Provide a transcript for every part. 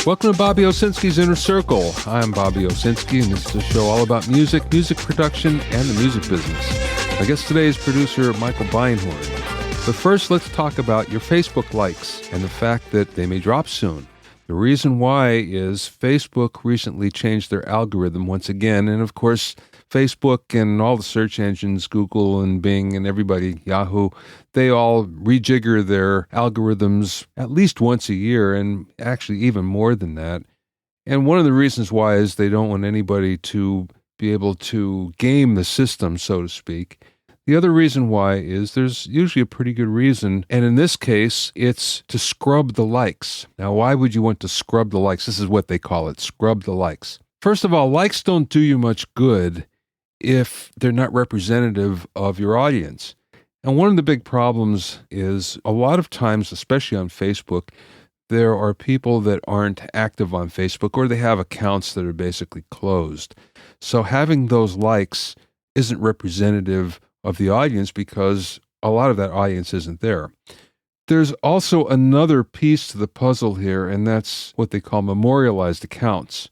Welcome to Bobby Owsinski's Inner Circle. I'm Bobby Owsinski, and this is a show all about music, music production, and the music business. My guest today is producer Michael Beinhorn. But first, let's talk about your Facebook likes and the fact that they may drop soon. The reason why is Facebook recently changed their algorithm once again, and of course, Facebook and all the search engines, Google and Bing and everybody, Yahoo, they all rejigger their algorithms at least once a year, and actually even more than that. And one of the reasons why is they don't want anybody to be able to game the system, so to speak. The other reason why is there's usually a pretty good reason, and in this case, it's to scrub the likes. Now, why would you want to scrub the likes? This is what they call it, scrub the likes. First of all, likes don't do you much good if they're not representative of your audience. And one of the big problems is a lot of times, especially on Facebook, there are people that aren't active on Facebook, or they have accounts that are basically closed. So having those likes isn't representative of the audience because a lot of that audience isn't there. There's also another piece to the puzzle here, and that's what they call memorialized accounts.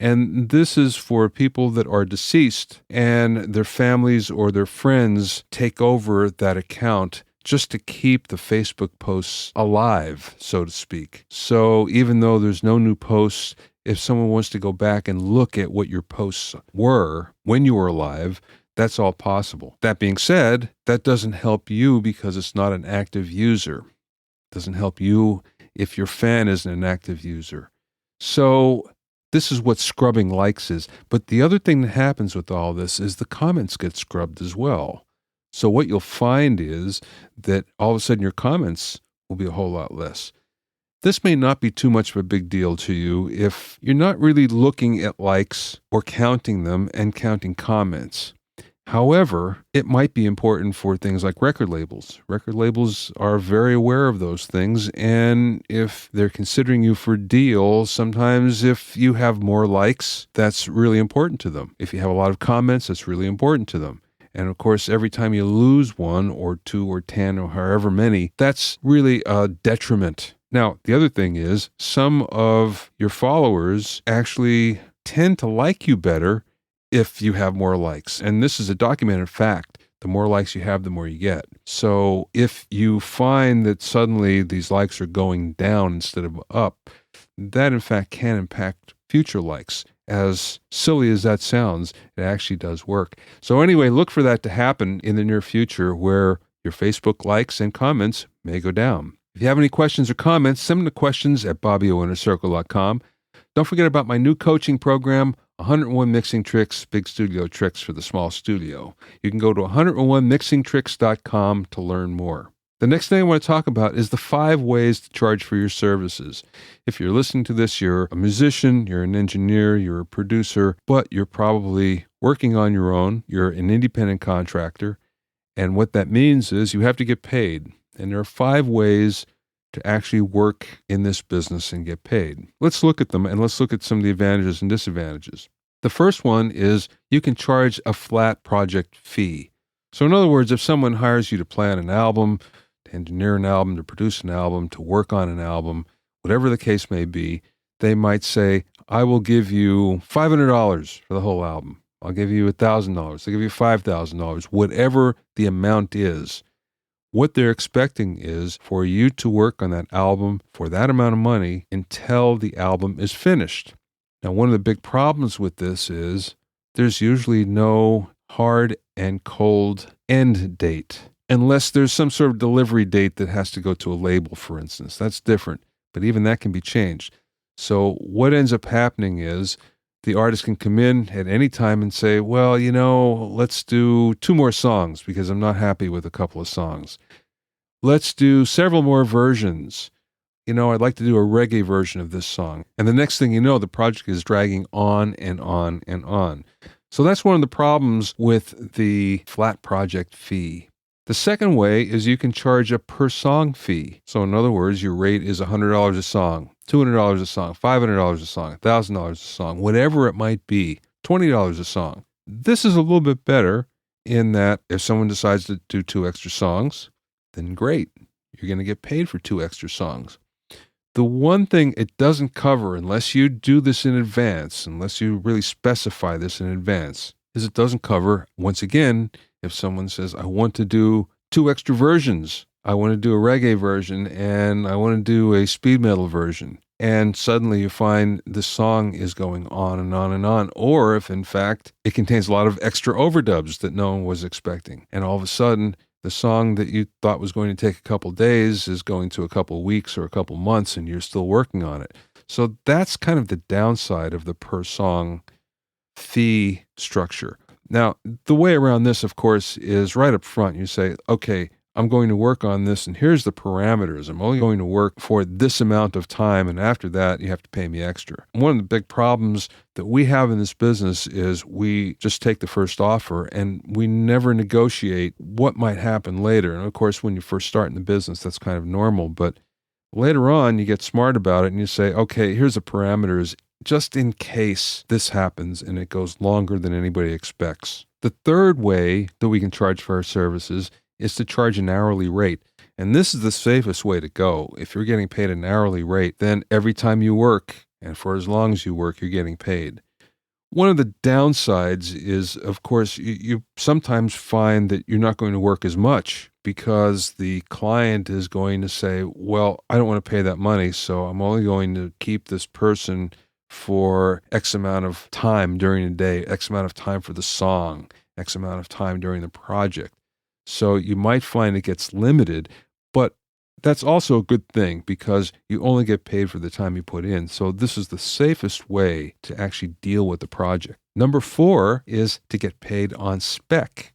And this is for people that are deceased and their families or their friends take over that account just to keep the Facebook posts alive, so to speak. So even though there's no new posts, if someone wants to go back and look at what your posts were when you were alive, that's all possible. That being said, that doesn't help you because it's not an active user. It doesn't help you if your fan isn't an active user. So this is what scrubbing likes is. But the other thing that happens with all this is the comments get scrubbed as well. So what you'll find is that all of a sudden your comments will be a whole lot less. This may not be too much of a big deal to you if you're not really looking at likes or counting them and counting comments. However, it might be important for things like record labels. Record labels are very aware of those things, and if they're considering you for a deal, sometimes if you have more likes, that's really important to them. If you have a lot of comments, that's really important to them. And of course, every time you lose one or two or 10 or however many, that's really a detriment. Now, the other thing is some of your followers actually tend to like you better if you have more likes. And this is a documented fact. The more likes you have, the more you get. So if you find that suddenly these likes are going down instead of up, that in fact can impact future likes. As silly as that sounds, it actually does work. So anyway, look for that to happen in the near future where your Facebook likes and comments may go down. If you have any questions or comments, send them to questions@BobbyOInnerCircle.com. Don't forget about my new coaching program, 101 Mixing Tricks, Big Studio Tricks for the Small Studio. You can go to 101mixingtricks.com to learn more. The next thing I want to talk about is the 5 ways to charge for your services. If you're listening to this, you're a musician, you're an engineer, you're a producer, but you're probably working on your own. You're an independent contractor. And what that means is you have to get paid. And there are 5 ways to actually work in this business and get paid. Let's look at them, and let's look at some of the advantages and disadvantages. The first one is you can charge a flat project fee. So in other words, if someone hires you to plan an album, to engineer an album, to produce an album, to work on an album, whatever the case may be, they might say, I will give you $500 for the whole album. I'll give you $1,000. I'll give you $5,000, whatever the amount is. What they're expecting is for you to work on that album for that amount of money until the album is finished. Now, one of the big problems with this is there's usually no hard and cold end date, unless there's some sort of delivery date that has to go to a label, for instance. That's different, but even that can be changed. So what ends up happening is the artist can come in at any time and say, well, let's do 2 more songs because I'm not happy with a couple of songs. Let's do several more versions. I'd like to do a reggae version of this song. And the next thing you know, the project is dragging on and on and on. So that's one of the problems with the flat project fee. The second way is you can charge a per song fee. So in other words, your rate is $100 a song, $200 a song, $500 a song, $1,000 a song, whatever it might be, $20 a song. This is a little bit better in that if someone decides to do 2 extra songs, then great. You're going to get paid for 2 extra songs. The one thing it doesn't cover, unless you do this in advance, unless you really specify this in advance, is it doesn't cover, once again, if someone says, I want to do 2 extra versions. I want to do a reggae version and I want to do a speed metal version. And suddenly you find the song is going on and on and on. Or if, in fact, it contains a lot of extra overdubs that no one was expecting. And all of a sudden, the song that you thought was going to take a couple days is going to a couple weeks or a couple months, and you're still working on it. So that's kind of the downside of the per song fee structure. Now, the way around this, of course, is right up front. You say, okay, I'm going to work on this, and here's the parameters. I'm only going to work for this amount of time, and after that, you have to pay me extra. One of the big problems that we have in this business is we just take the first offer, and we never negotiate what might happen later. And of course, when you first start in the business, that's kind of normal. But later on, you get smart about it, and you say, okay, here's the parameters, just in case this happens, and it goes longer than anybody expects. The third way that we can charge for our services is to charge an hourly rate. And this is the safest way to go. If you're getting paid an hourly rate, then every time you work, and for as long as you work, you're getting paid. One of the downsides is, of course, you sometimes find that you're not going to work as much because the client is going to say, well, I don't want to pay that money, so I'm only going to keep this person for X amount of time during the day, X amount of time for the song, X amount of time during the project. So you might find it gets limited, but that's also a good thing because you only get paid for the time you put in. So this is the safest way to actually deal with the project. Number 4 is to get paid on spec.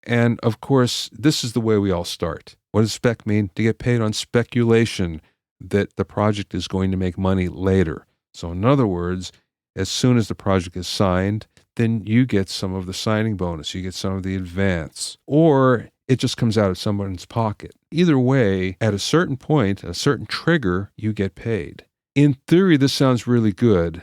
And of course, this is the way we all start. What does spec mean? To get paid on speculation that the project is going to make money later. So in other words, as soon as the project is signed, then you get some of the signing bonus, you get some of the advance, or it just comes out of someone's pocket. Either way, at a certain point, a certain trigger, you get paid. In theory, this sounds really good.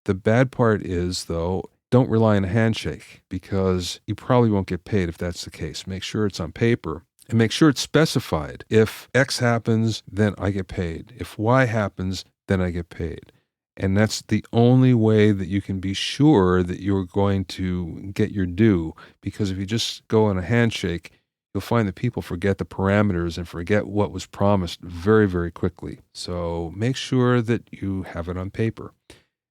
The bad part is, though, don't rely on a handshake because you probably won't get paid if that's the case. Make sure it's on paper and make sure it's specified. If X happens, then I get paid. If Y happens, then I get paid. And that's the only way that you can be sure that you're going to get your due. Because if you just go on a handshake, you'll find that people forget the parameters and forget what was promised very, very quickly. So make sure that you have it on paper.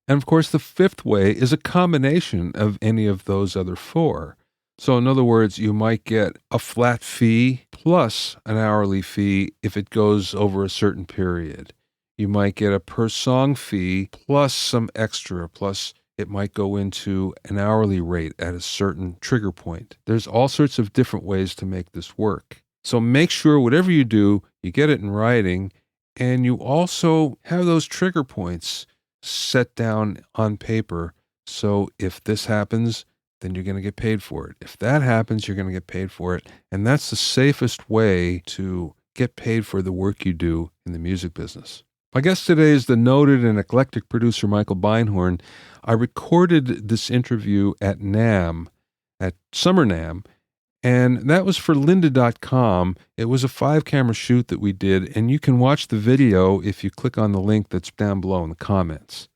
And of course, the 5th way is a combination of any of those other 4. So in other words, you might get a flat fee plus an hourly fee if it goes over a certain period. You might get a per song fee plus some extra, plus it might go into an hourly rate at a certain trigger point. There's all sorts of different ways to make this work. So make sure whatever you do, you get it in writing, and you also have those trigger points set down on paper. So if this happens, then you're going to get paid for it. If that happens, you're going to get paid for it. And that's the safest way to get paid for the work you do in the music business. My guest today is the noted and eclectic producer Michael Beinhorn. I recorded this interview at NAMM, at Summer NAMM, and that was for lynda.com. It was a 5-camera shoot that we did, and you can watch the video if you click on the link that's down below in the comments.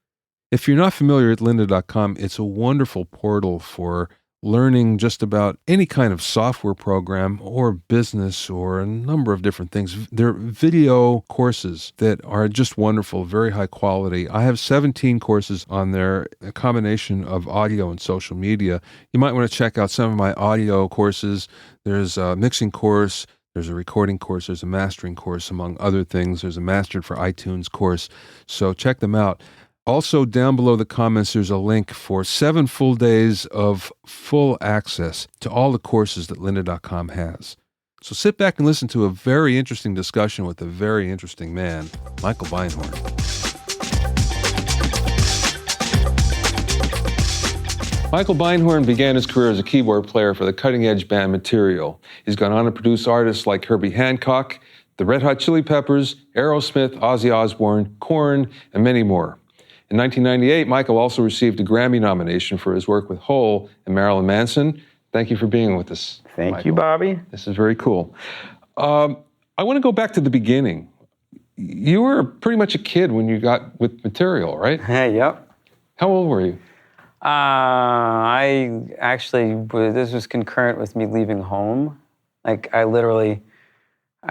If you're not familiar with lynda.com, it's a wonderful portal for learning just about any kind of software program or business or a number of different things. There are video courses that are just wonderful, very high quality. I have 17 courses on there, a combination of audio and social media. You might want to check out some of my audio courses. There's a mixing course, there's a recording course, there's a mastering course, among other things. There's a Mastered for iTunes course. So check them out. Also, down below the comments, there's a link for 7 full days of full access to all the courses that lynda.com has. So sit back and listen to a very interesting discussion with a very interesting man, Michael Beinhorn. Michael Beinhorn began his career as a keyboard player for the cutting-edge band Material. He's gone on to produce artists like Herbie Hancock, the Red Hot Chili Peppers, Aerosmith, Ozzy Osbourne, Korn, and many more. In 1998, Michael also received a Grammy nomination for his work with Hole and Marilyn Manson. Thank you for being with us, Thank Michael. you, Bobby. This is very cool. I want to go back to the beginning. you were pretty much a kid when you got with Material, right? Yep. How old were you? I actually, this was concurrent with me leaving home. Like I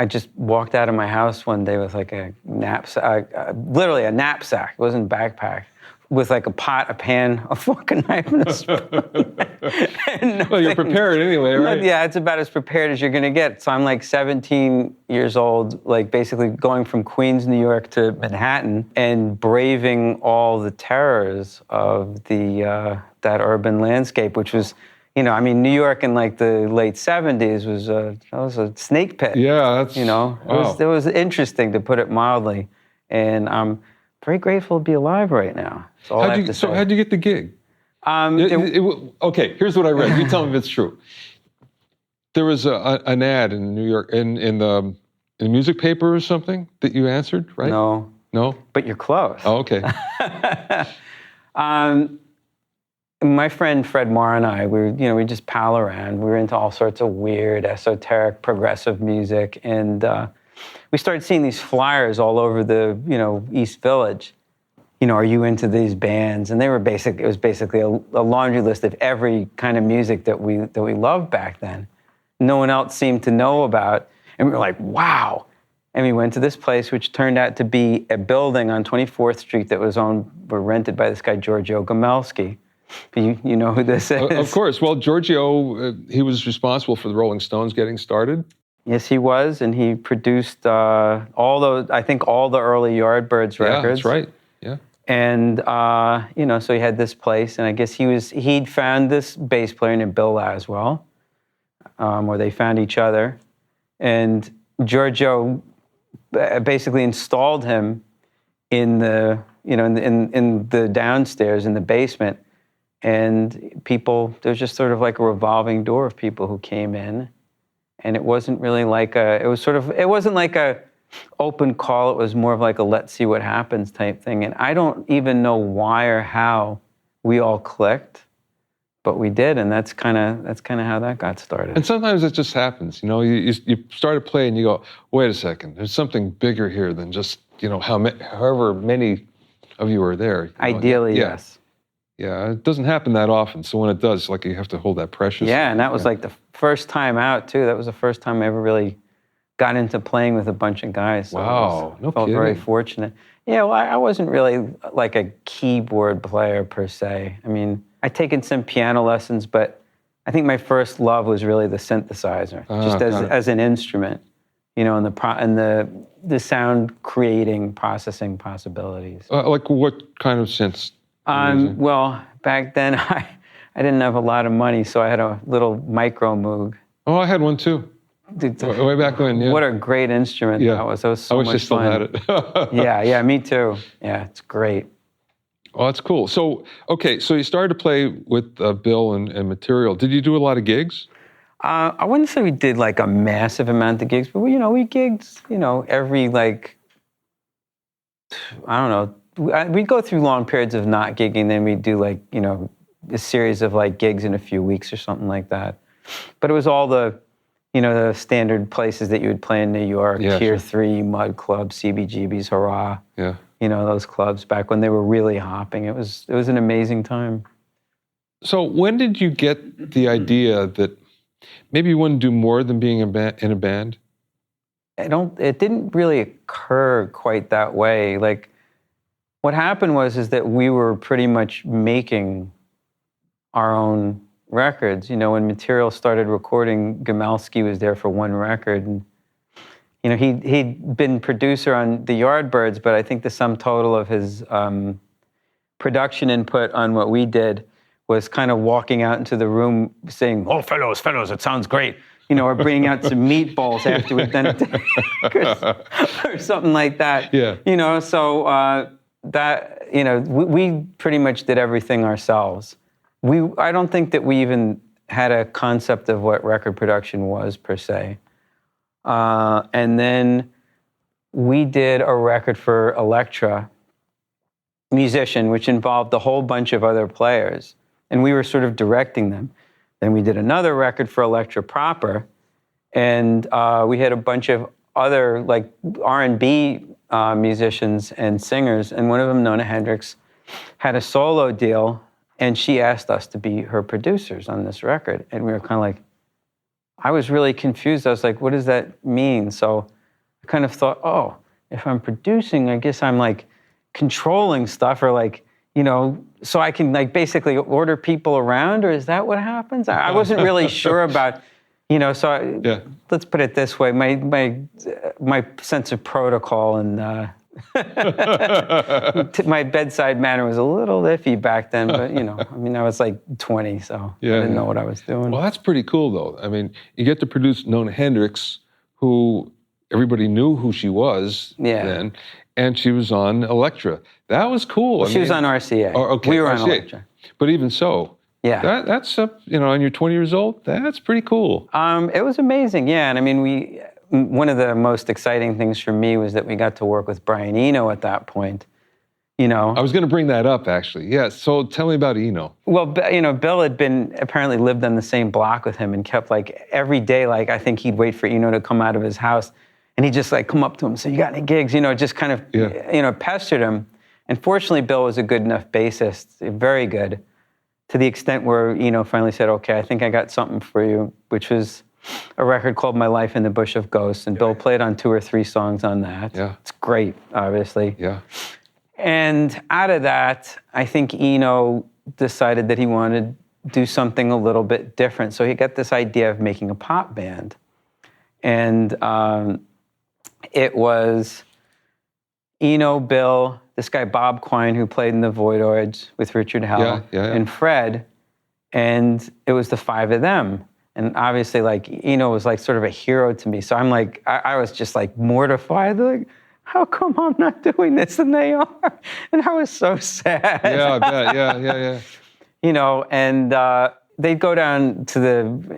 just walked out of my house one day with like a knapsack, literally a knapsack. It wasn't a backpack, with like a pot, a pan, a fork, a knife, and a spoon. Well, you're prepared anyway, right? Yeah, it's about as prepared as you're going to get. So I'm like 17 years old, like basically going from Queens, New York to Manhattan and braving all the terrors of that urban landscape, which was, New York in like the late 70s was a snake pit. Yeah, that's, wow. It was interesting, to put it mildly. And I'm very grateful to be alive right now. That's all I have to say. So how'd you get the gig? Okay, here's what I read. You tell me if it's true. There was an ad in New York, in the music paper or something that you answered, right? No? But you're close. Oh, okay. My friend Fred Marr and I, we just pal around. We were into all sorts of weird, esoteric, progressive music, and we started seeing these flyers all over the, East Village. Are you into these bands? And it was basically a laundry list of every kind of music that we loved back then. No one else seemed to know about. And we were like, wow. And we went to this place, which turned out to be a building on 24th Street that were rented by this guy, Giorgio Gamelski. You know who this is? Of course. Well, Giorgio, he was responsible for the Rolling Stones getting started. Yes, he was, and he produced all the early Yardbirds records. Yeah, that's right. Yeah. And so he had this place, and I guess he'd found this bass player named Bill Laswell, or they found each other, and Giorgio basically installed him in the in the downstairs in the basement, and there was just sort of like a revolving door of people who came in. And it wasn't really it wasn't like a open call. It was more of like a let's see what happens type thing. And I don't even know why or how we all clicked, but we did. And that's kind of how that got started. And sometimes it just happens. You start to play and you go, wait a second, there's something bigger here than just, however many of you are there. Ideally, yes. Yeah, it doesn't happen that often. So when it does, like, you have to hold that precious. Yeah, and that was like the first time out, too. That was the first time I ever really got into playing with a bunch of guys. So wow, I felt very fortunate. Yeah, well, I wasn't really like a keyboard player per se. I mean, I'd taken some piano lessons, but I think my first love was really the synthesizer, just as an instrument, and the sound creating, processing possibilities. Like what kind of synths? Well, back then I didn't have a lot of money, so I had a little Micro Moog. Oh, I had one too. Way back when, yeah. What a great instrument that was. That was so much fun. I wish I still had it. Yeah, me too. Yeah, it's great. Oh, that's cool. So, okay, so you started to play with Bill and Material. Did you do a lot of gigs? I wouldn't say we did like a massive amount of gigs, but we gigged, every I don't know. We'd go through long periods of not gigging, then we'd do a series of gigs in a few weeks or something like that. But it was all the standard places that you would play in New York, Tier 3, Mud Club, CBGB's, Hurrah. Yeah. Those clubs back when they were really hopping. It was an amazing time. So when did you get the idea that maybe you wouldn't do more than being in a band? It didn't really occur quite that way. What happened is that we were pretty much making our own records. When Material started recording, Gamelski was there for one record. And, he'd been producer on the Yardbirds, but I think the sum total of his production input on what we did was kind of walking out into the room saying, "Oh, fellows, it sounds great." Or bringing out some meatballs after we've done it, or something like that. Yeah. So we pretty much did everything ourselves. I don't think that we even had a concept of what record production was per se. And then we did a record for Elektra Musician, which involved a whole bunch of other players, and we were sort of directing them. Then we did another record for Elektra proper, and we had a bunch of other R&B musicians and singers, and one of them, Nona Hendrix, had a solo deal, and she asked us to be her producers on this record. And we were kind of like, I was really confused. I was like, what does that mean? So I kind of thought, oh, if I'm producing, I guess I'm like controlling stuff, or like, you know, so I can like basically order people around, or is that what happens? I wasn't really sure about, you know, so let's put it this way. My sense of protocol and my bedside manner was a little iffy back then, but, you know, I mean, I was like 20, so I didn't know what I was doing. Well, that's pretty cool, though. I mean, you get to produce Nona Hendrix, who everybody knew who she was then, and she was on Elektra. That was cool. Well, she was on RCA. Oh, okay, we were RCA. on Elektra. But even so, that's you know, and you're 20 years old. That's pretty cool. It was amazing, yeah. And I mean, one of the most exciting things for me was that we got to work with Brian Eno at that point. You know, I was going to bring that up actually. Yeah. So tell me about Eno. Well, you know, Bill had apparently lived on the same block with him and kept like every day, like I think he'd wait for Eno to come out of his house, and he'd just like come up to him and say, "You got any gigs?" You know, just kind of you know, pestered him. And fortunately, Bill was a good enough bassist, very good, to the extent where Eno finally said, "Okay, I think I got something for you," which was a record called My Life in the Bush of Ghosts. And Bill played on 2 or 3 songs on that. Yeah. It's great, obviously. Yeah. And out of that, I think Eno decided that he wanted to do something a little bit different. So he got this idea of making a pop band. And it was Eno, Bill, this guy Bob Quine, who played in the Voidoids with Richard Hell, and Fred. And it was the 5 of them. And obviously, like, Eno was like sort of a hero to me. So I'm like, I was just like mortified. Like, how come I'm not doing this and they are? And I was so sad. Yeah, I bet. Yeah. You know, and they'd go down to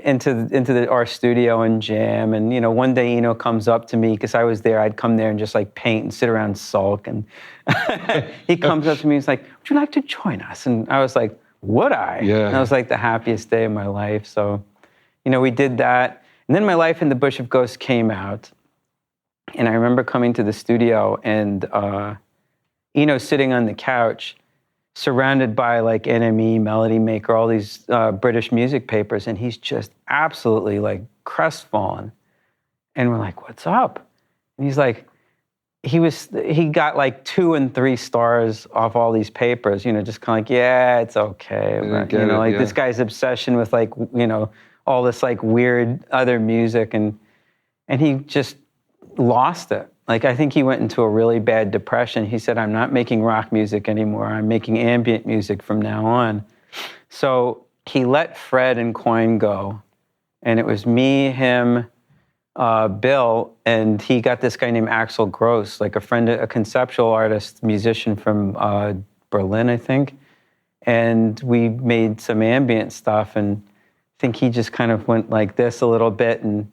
into our studio and jam. And, you know, one day Eno comes up to me, because I was there. I'd come there and just like paint and sit around and sulk. And he comes up to me, he's like, "Would you like to join us?" And I was like, "Would I?" Yeah. And that was like the happiest day of my life. So, you know, we did that. And then My Life in the Bush of Ghosts came out. And I remember coming to the studio and Eno sitting on the couch, surrounded by like NME, Melody Maker, all these British music papers. And he's just absolutely like crestfallen. And we're like, "What's up?" And he's like, he got like 2 and 3 stars off all these papers, you know, just kind of like, yeah, it's okay. But, you know, like this guy's obsession with like, you know, all this like weird other music. And he just lost it. Like, I think he went into a really bad depression. He said, "I'm not making rock music anymore. I'm making ambient music from now on." So he let Fred and Quine go. And it was me, him, Bill, and he got this guy named Axel Gross, like a friend, a conceptual artist, musician from Berlin, I think. And we made some ambient stuff, and I think he just kind of went like this a little bit, and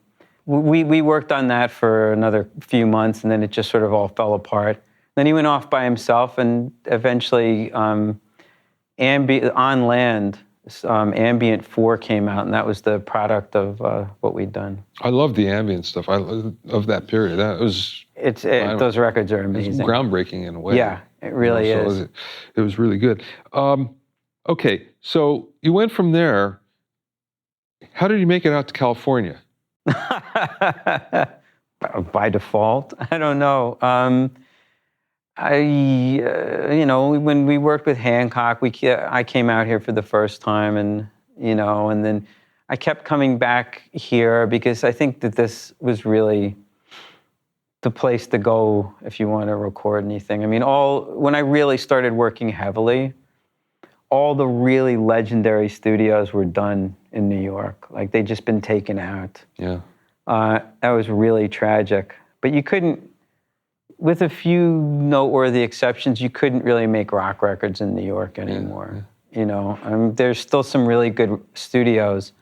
we worked on that for another few months, and then it just sort of all fell apart. Then he went off by himself, and eventually On Land, Ambient 4 came out, and that was the product of what we'd done. I love the ambient stuff of that period. That was... those records are amazing. It's groundbreaking in a way. Yeah, it really is. So it was really good. Okay, so you went from there. How did you make it out to California? By default, I don't know. You know, when we worked with Hancock, I came out here for the first time, and you know, and then I kept coming back here because I think that this was really the place to go if you want to record anything. I mean, when I really started working heavily, all the really legendary studios were done in New York. Like, they'd just been taken out. Yeah. That was really tragic. But you couldn't, with a few noteworthy exceptions, you couldn't really make rock records in New York anymore. Yeah. You know, there's still some really good studios,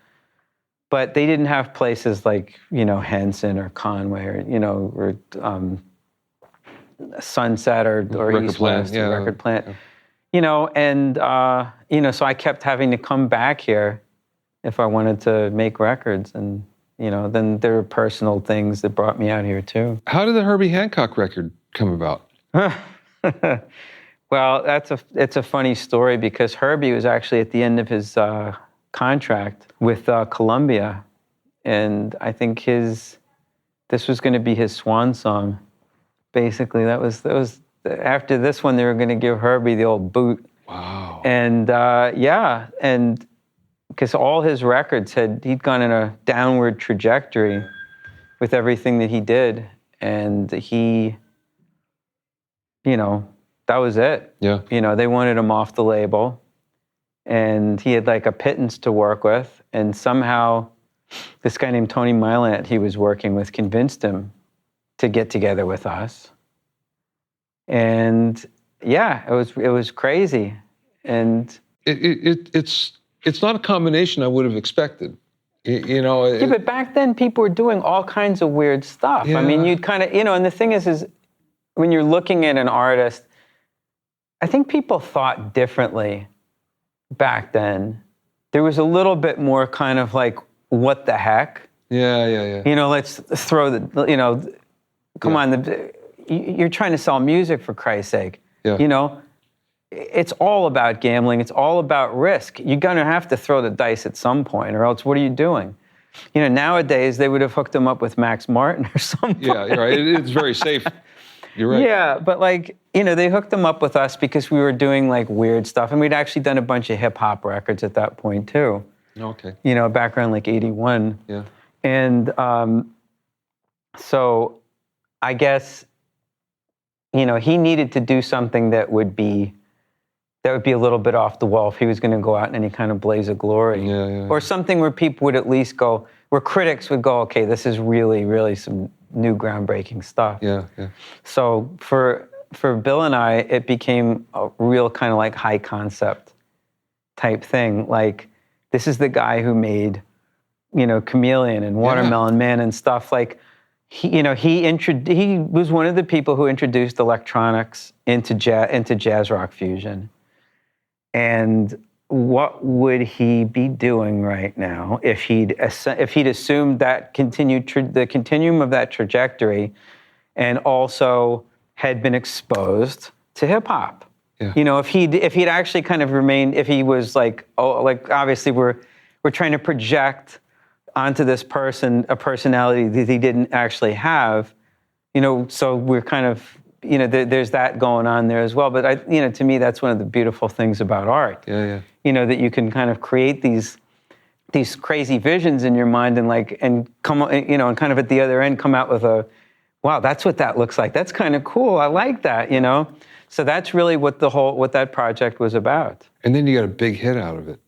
but they didn't have places like, you know, Henson or Conway or, you know, or Sunset or East West or Record Plant. Yeah. You know, and, you know, so I kept having to come back here if I wanted to make records. And, you know, then there were personal things that brought me out here, too. How did the Herbie Hancock record come about? Well, it's a funny story because Herbie was actually at the end of his contract with Columbia, and I think this was going to be his swan song. Basically, that was after this one they were going to give Herbie the old boot. Wow. And and because all his records he'd gone in a downward trajectory with everything that he did, and he, that was it. Yeah. They wanted him off the label, and he had like a pittance to work with, and somehow this guy named Tony Milant he was working with convinced him to get together with us. And yeah, it was crazy. And it's not a combination I would have expected. Yeah, but back then people were doing all kinds of weird stuff. Yeah. I mean, you'd kind of, and the thing is when you're looking at an artist, I think people thought differently back then. There was a little bit more kind of like, what the heck? Yeah. Let's throw come on, you're trying to sell music for Christ's sake. Yeah. It's all about gambling. It's all about risk. You're going to have to throw the dice at some point, or else what are you doing? Nowadays, they would have hooked him up with Max Martin or something. Yeah, you're right. It's very safe. You're right. Yeah, but they hooked him up with us because we were doing like weird stuff. And we'd actually done a bunch of hip hop records at that point too. Okay. Back around like 81. Yeah. And so I guess, he needed to do something that would be a little bit off the wall if he was going to go out in any kind of blaze of glory. Yeah. Or something where people would at least go, where critics would go, okay, this is really, really some new groundbreaking stuff. Yeah. So for Bill and I, it became a real kind of like high concept type thing. Like, this is the guy who made, Chameleon and Watermelon Man and stuff. Like, he was one of the people who introduced electronics into jazz rock fusion. And what would he be doing right now if he'd assumed that the continuum of that trajectory, and also had been exposed to hip hop? Yeah. If he'd actually kind of remained, if he was like, obviously we're trying to project onto this person a personality that he didn't actually have, so we're kind of, there's that going on there as well. But to me, that's one of the beautiful things about art. Yeah. That you can kind of create these crazy visions in your mind and come, and kind of at the other end come out with wow, that's what that looks like. That's kind of cool. I like that, So that's really what that project was about. And then you got a big hit out of it.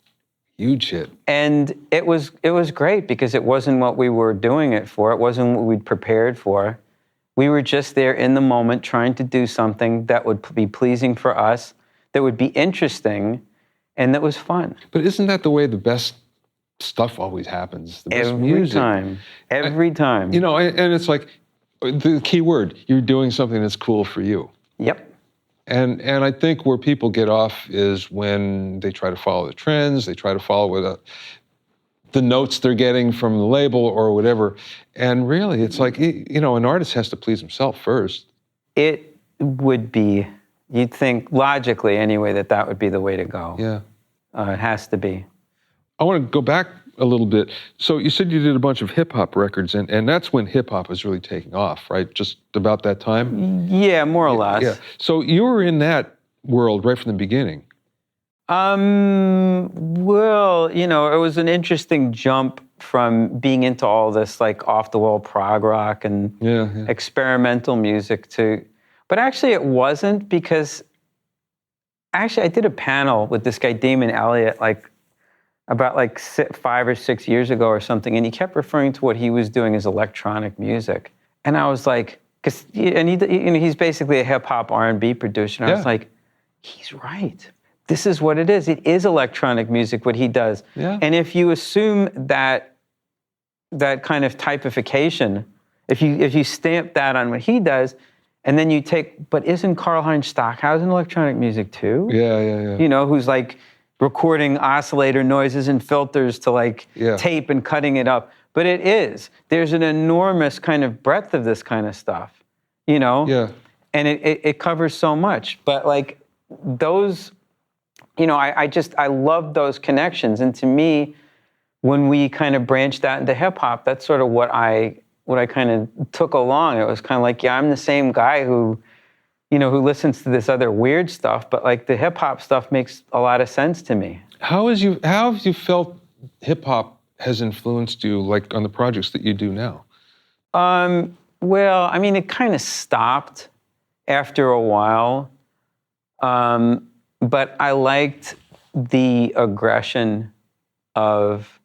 Huge hit. And it was great because it wasn't what we were doing it for. It wasn't what we'd prepared for. We were just there in the moment trying to do something that would be pleasing for us, that would be interesting, and that was fun. But isn't that the way the best stuff always happens? The best Every music. time. And it's like, the key word, you're doing something that's cool for you. Yep. And I think where people get off is when they try to follow the trends, they try to follow the notes they're getting from the label or whatever. And really, it's like, an artist has to please himself first. It would be, you'd think logically anyway, that would be the way to go. Yeah. It has to be. I want to go back a little bit. So you said you did a bunch of hip hop records, and that's when hip hop was really taking off, right? Just about that time? Yeah, more or less. Yeah. So you were in that world right from the beginning. Well, it was an interesting jump from being into all this like off-the-wall prog rock and experimental music but actually it wasn't, because actually I did a panel with this guy Damon Elliott about 5 or 6 years ago or something, and he kept referring to what he was doing as electronic music, and I was like, he's basically a hip hop R&B producer, and I was like, he's right. This is what it is. It is electronic music, what he does. Yeah. And if you assume that kind of typification, if you stamp that on what he does, and then you but isn't Karl-Heinz Stockhausen electronic music too? Yeah. Who's like recording oscillator noises and filters to tape and cutting it up. But it is. There's an enormous kind of breadth of this kind of stuff, Yeah. and it covers so much. But like those, I love those connections. And to me, when we kind of branched out into hip hop, that's sort of what I kind of took along. It was kind of like, yeah, I'm the same guy who listens to this other weird stuff, but like the hip hop stuff makes a lot of sense to me. How have you felt hip hop has influenced you, like on the projects that you do now? Well, I mean, it kind of stopped after a while, but I liked the aggression of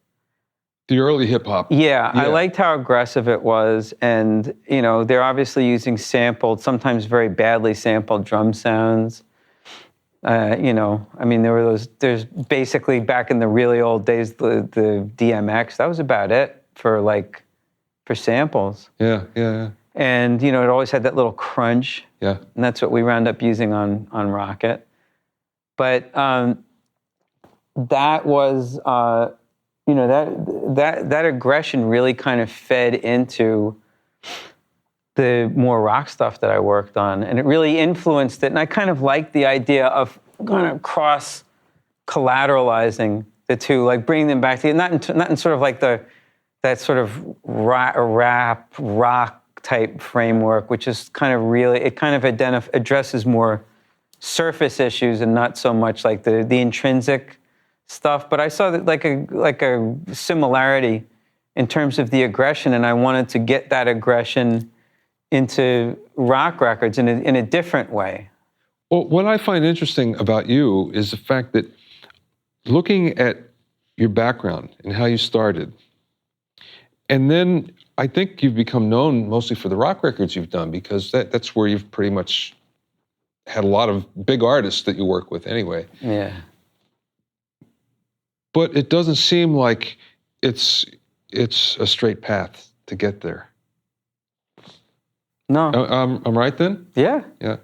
the early hip hop. Yeah, I liked how aggressive it was, and they're obviously using sometimes very badly sampled drum sounds. I mean, there's basically back in the really old days, the DMX. That was about it for samples. Yeah. And it always had that little crunch. Yeah. And that's what we wound up using on Rocket. But that was that aggression really kind of fed into the more rock stuff that I worked on, and it really influenced it. And I kind of liked the idea of kind of cross collateralizing the two, like bringing them back together, not in sort of like that sort of rap rock type framework, which is kind of really, it kind of addresses more surface issues and not so much like the intrinsic stuff. But I saw that like a similarity in terms of the aggression, and I wanted to get that aggression into rock records in a different way. Well, what I find interesting about you is the fact that looking at your background and how you started, and then I think you've become known mostly for the rock records you've done, because that's where you've pretty much had a lot of big artists that you work with anyway. Yeah. But it doesn't seem like it's a straight path to get there. No. I'm right then? Yeah. Yeah.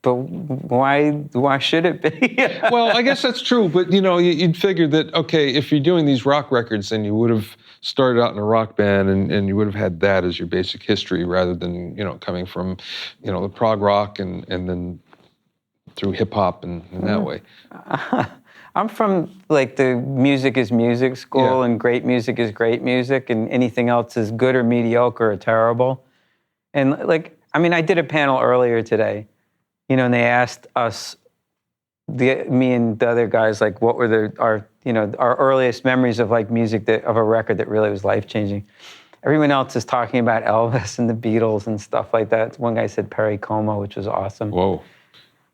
But why should it be? Well, I guess that's true, but you'd figure that, okay, if you're doing these rock records, then you would have started out in a rock band and you would have had that as your basic history rather than, coming from, the prog rock and then through hip hop and that way. I'm from like the music is music school, Yeah. and great music is great music, and anything else is good or mediocre or terrible. And I did a panel earlier today, and they asked us, me and the other guys, like, what were our earliest memories of like music of a record that really was life changing. Everyone else is talking about Elvis and the Beatles and stuff like that. One guy said Perry Como, which was awesome. Whoa.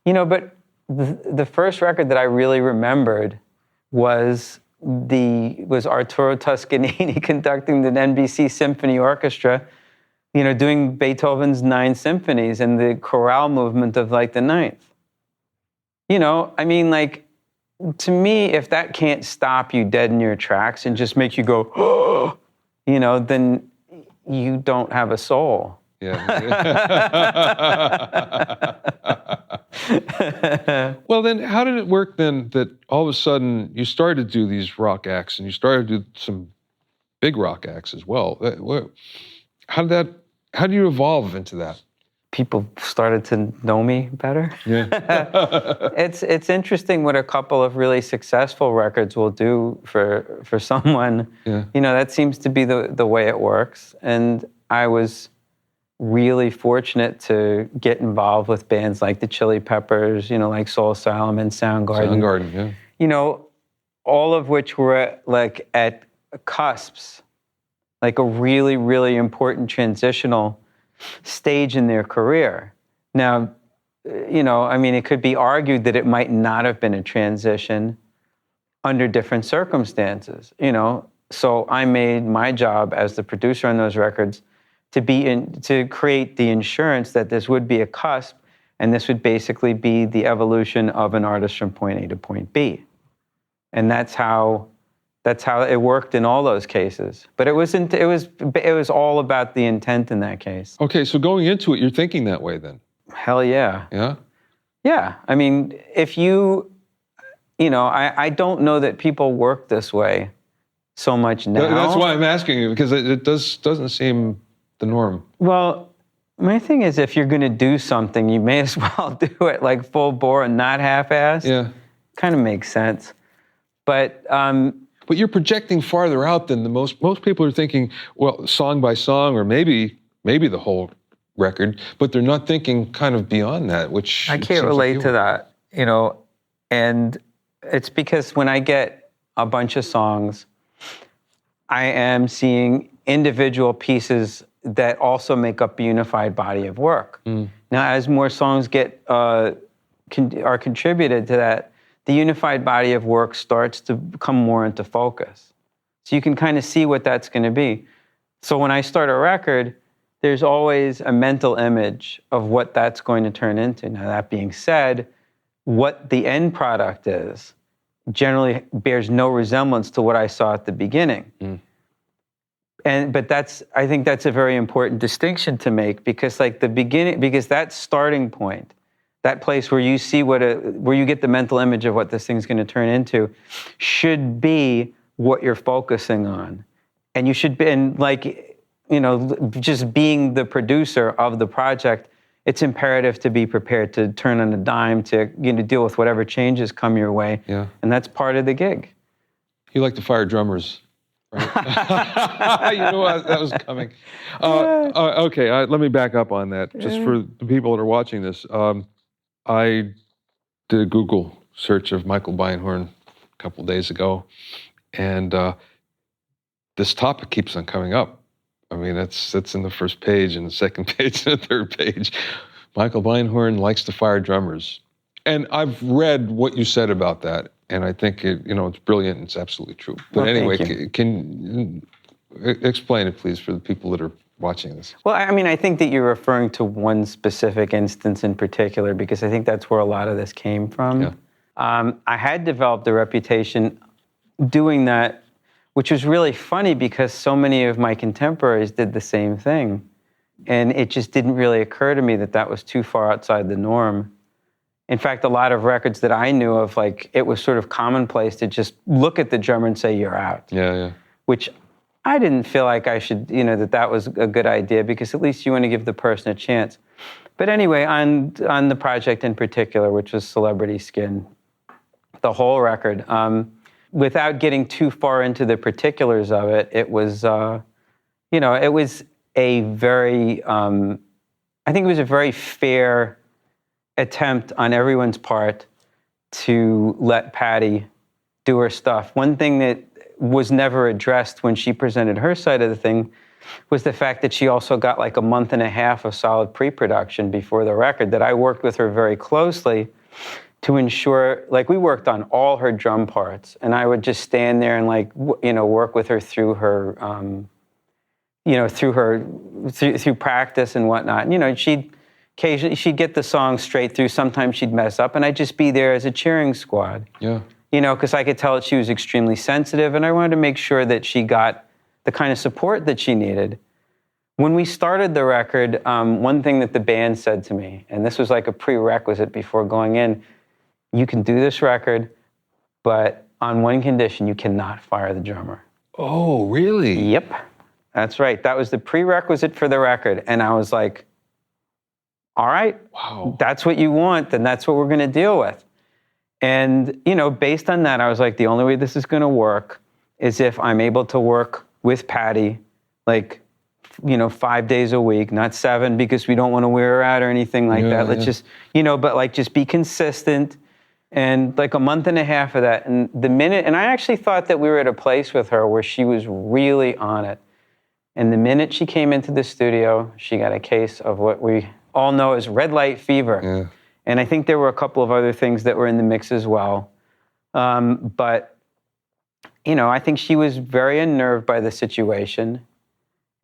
But the first record that I really remembered was Arturo Toscanini conducting the NBC Symphony Orchestra, doing Beethoven's 9 symphonies and the chorale movement of like the 9th. To me, if that can't stop you dead in your tracks and just make you go, oh, then you don't have a soul. Yeah. Well, then how did it work then that all of a sudden you started to do these rock acts and you started to do some big rock acts as well? How do you evolve into that? People started to know me better. Yeah. It's interesting what a couple of really successful records will do for someone. Yeah. That seems to be the way it works. And I was really fortunate to get involved with bands like the Chili Peppers, like Soul Asylum and Soundgarden. Soundgarden, yeah. All of which were at cusps, like a really, really important transitional stage in their career. Now, it could be argued that it might not have been a transition under different circumstances, So I made my job as the producer on those records to create the insurance that this would be a cusp, and this would basically be the evolution of an artist from point A to point B. And that's how it worked in all those cases. But it was all about the intent in that case. Okay, so going into it, you're thinking that way then? Hell yeah. Yeah? Yeah. If I don't know that people work this way so much now. That's why I'm asking you, because it doesn't seem the norm. Well, My thing is, if you're going to do something, you may as well do it like full bore and not half-assed. Yeah. Kind of makes sense. But you're projecting farther out than the most people are thinking, well, song by song, or maybe the whole record, but they're not thinking kind of beyond that, which I can't relate to that, and it's because when I get a bunch of songs, I am seeing individual pieces that also make up a unified body of work. Now, as more songs get are contributed to that, the unified body of work starts to come more into focus. So you can kind of see what that's going to be. So when I start a record, there's always a mental image of what that's going to turn into. Now, that being said, what the end product is generally bears no resemblance to what I saw at the beginning. But I think that's a very important distinction to make, because like the beginning, because that starting point, that place where you see where you get the mental image of what this thing's going to turn into, should be what you're focusing on. And you should be, and like, just being the producer of the project, it's imperative to be prepared to turn on a dime to deal with whatever changes come your way. Yeah. And that's part of the gig. You like to fire drummers, right? You know that was coming. Okay, let me back up on that. Just for the people that are watching this, I did a Google search of Michael Beinhorn a couple days ago, and this topic keeps on coming up. I mean, that's in the first page and the second page and the third page. Michael Beinhorn likes to fire drummers. And I've read what you said about that, and I think it's brilliant and it's absolutely true. But anyway, can explain it, please, for the people that are watching this? Well, I mean, I think that you're referring to one specific instance in particular, because I think that's where a lot of this came from. Yeah. I had developed a reputation doing that, which was really funny because so many of my contemporaries did the same thing. And it just didn't really occur to me that that was too far outside the norm. In fact, a lot of records that I knew of, like, it was sort of commonplace to just look at the drummer and say, "You're out." Yeah. Which I didn't feel like I should, that was a good idea, because at least you want to give the person a chance. But anyway, on the project in particular, which was Celebrity Skin, the whole record, without getting too far into the particulars of it, it was, it was a very, I think it was a very fair attempt on everyone's part to let Patty do her stuff. One thing that was never addressed when she presented her side of the thing was the fact that she also got like a month and a half of solid pre-production before the record, that I worked with her very closely to ensure, like, we worked on all her drum parts, and I would just stand there and work with her through her, through practice and whatnot. And, she'd get the song straight through. Sometimes she'd mess up, and I'd just be there as a cheering squad. Yeah. Because I could tell that she was extremely sensitive, and I wanted to make sure that she got the kind of support that she needed. When we started the record, one thing that the band said to me, and this was like a prerequisite before going in: you can do this record, but on one condition: you cannot fire the drummer. Oh, really? Yep, that's right. That was the prerequisite for the record. And I was like, all right, wow, that's what you want, then that's what we're going to deal with. And, based on that, I was like, the only way this is going to work is if I'm able to work with Patty, 5 days a week, not 7, because we don't want to wear her out or anything like that. Let's just, but just be consistent. And like a month and a half of that. And and I actually thought that we were at a place with her where she was really on it. And the minute she came into the studio, she got a case of what we all know as red light fever. Yeah. And I think there were a couple of other things that were in the mix as well. But I think she was very unnerved by the situation.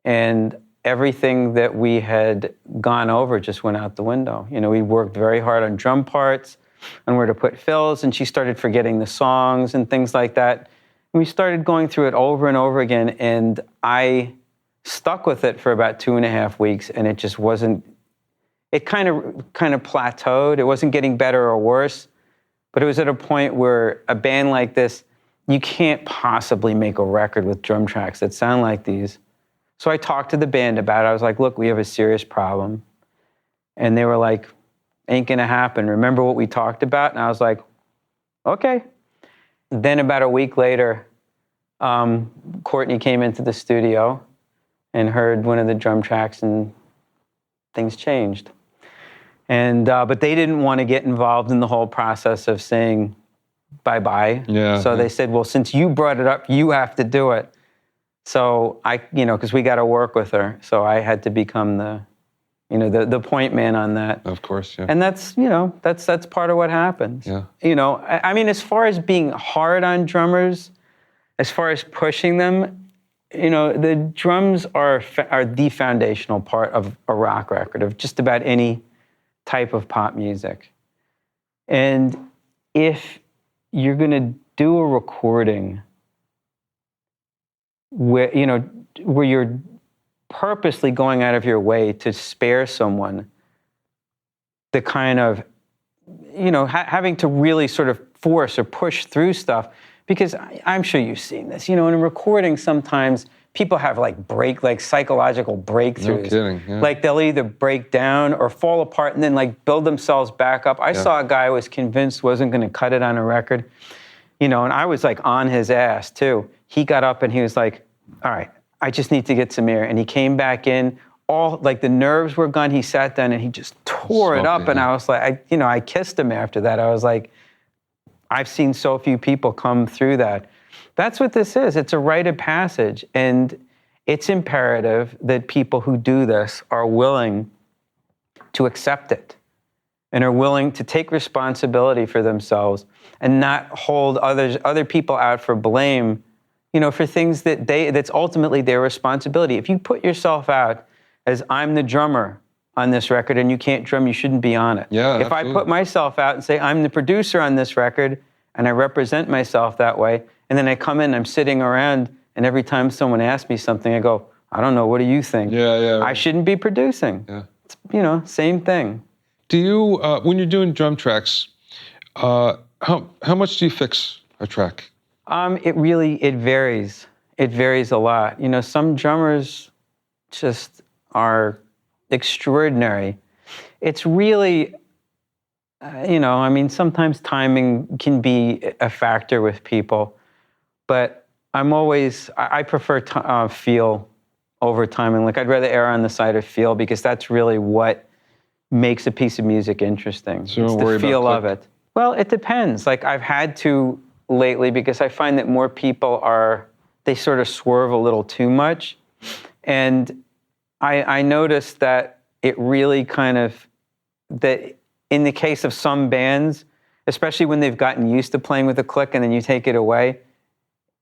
And everything that we had gone over just went out the window. We worked very hard on drum parts, on where to put fills, and she started forgetting the songs and things like that. And we started going through it over and over again, and I stuck with it for about 2.5 weeks, and it just wasn't, it kind of plateaued. It wasn't getting better or worse, but it was at a point where a band like this, you can't possibly make a record with drum tracks that sound like these So I talked to the band about it. I was like, look, we have a serious problem. And they were like, ain't gonna happen. Remember what we talked about? And I was like, okay. Then about a week later, Courtney came into the studio and heard one of the drum tracks, and things changed. And but they didn't want to get involved in the whole process of saying bye-bye. So they said, well, since you brought it up, you have to do it. So I, because we got to work with her. So I had to become the point man on that. Of course, yeah. And that's part of what happens. Yeah. I mean, as far as being hard on drummers, as far as pushing them, the drums are the foundational part of a rock record, of just about any type of pop music. And if you're going to do a recording where you're purposely going out of your way to spare someone the kind of, having to really sort of force or push through stuff, because I'm sure you've seen this, in a recording sometimes people have like psychological breakthroughs. No kidding. Yeah. Like they'll either break down or fall apart and then like build themselves back up. I saw a guy who was convinced wasn't going to cut it on a record, and I was like on his ass too. He got up and he was like, all right, I just need to get some air. And he came back in, all like the nerves were gone. He sat down and he just tore it up. And I was like, I kissed him after that. I was like, I've seen so few people come through that. That's what this is. It's a rite of passage. And it's imperative that people who do this are willing to accept it and are willing to take responsibility for themselves and not hold other people out for blame, for things that's ultimately their responsibility. If you put yourself out as I'm the drummer on this record and you can't drum, you shouldn't be on it. Yeah, if absolutely. I put myself out and say I'm the producer on this record and I represent myself that way, and then I come in, I'm sitting around, and every time someone asks me something, I go, I don't know, what do you think? Yeah. I shouldn't be producing. Yeah. It's, same thing. Do you, when you're doing drum tracks, how much do you fix a track? It varies. It varies a lot. Some drummers just are extraordinary. It's really, sometimes timing can be a factor with people, but I prefer feel over timing. Like I'd rather err on the side of feel because that's really what makes a piece of music interesting. So it's the feel of it. Well, it depends. Like I've had to lately because I find that more people they sort of swerve a little too much. And I noticed that it really that in the case of some bands, especially when they've gotten used to playing with a click and then you take it away,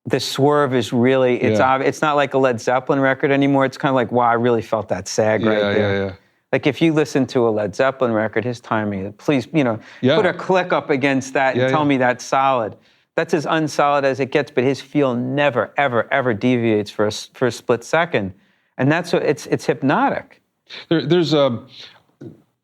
the swerve is really, it's not like a Led Zeppelin record anymore. It's kind of like, wow, I really felt that sag right there. Yeah. Like if you listen to a Led Zeppelin record, his timing, please, put a click up against that and tell me that's solid. That's as unsolid as it gets, but his feel never, ever, ever deviates for a split second. And that's what it's hypnotic. There's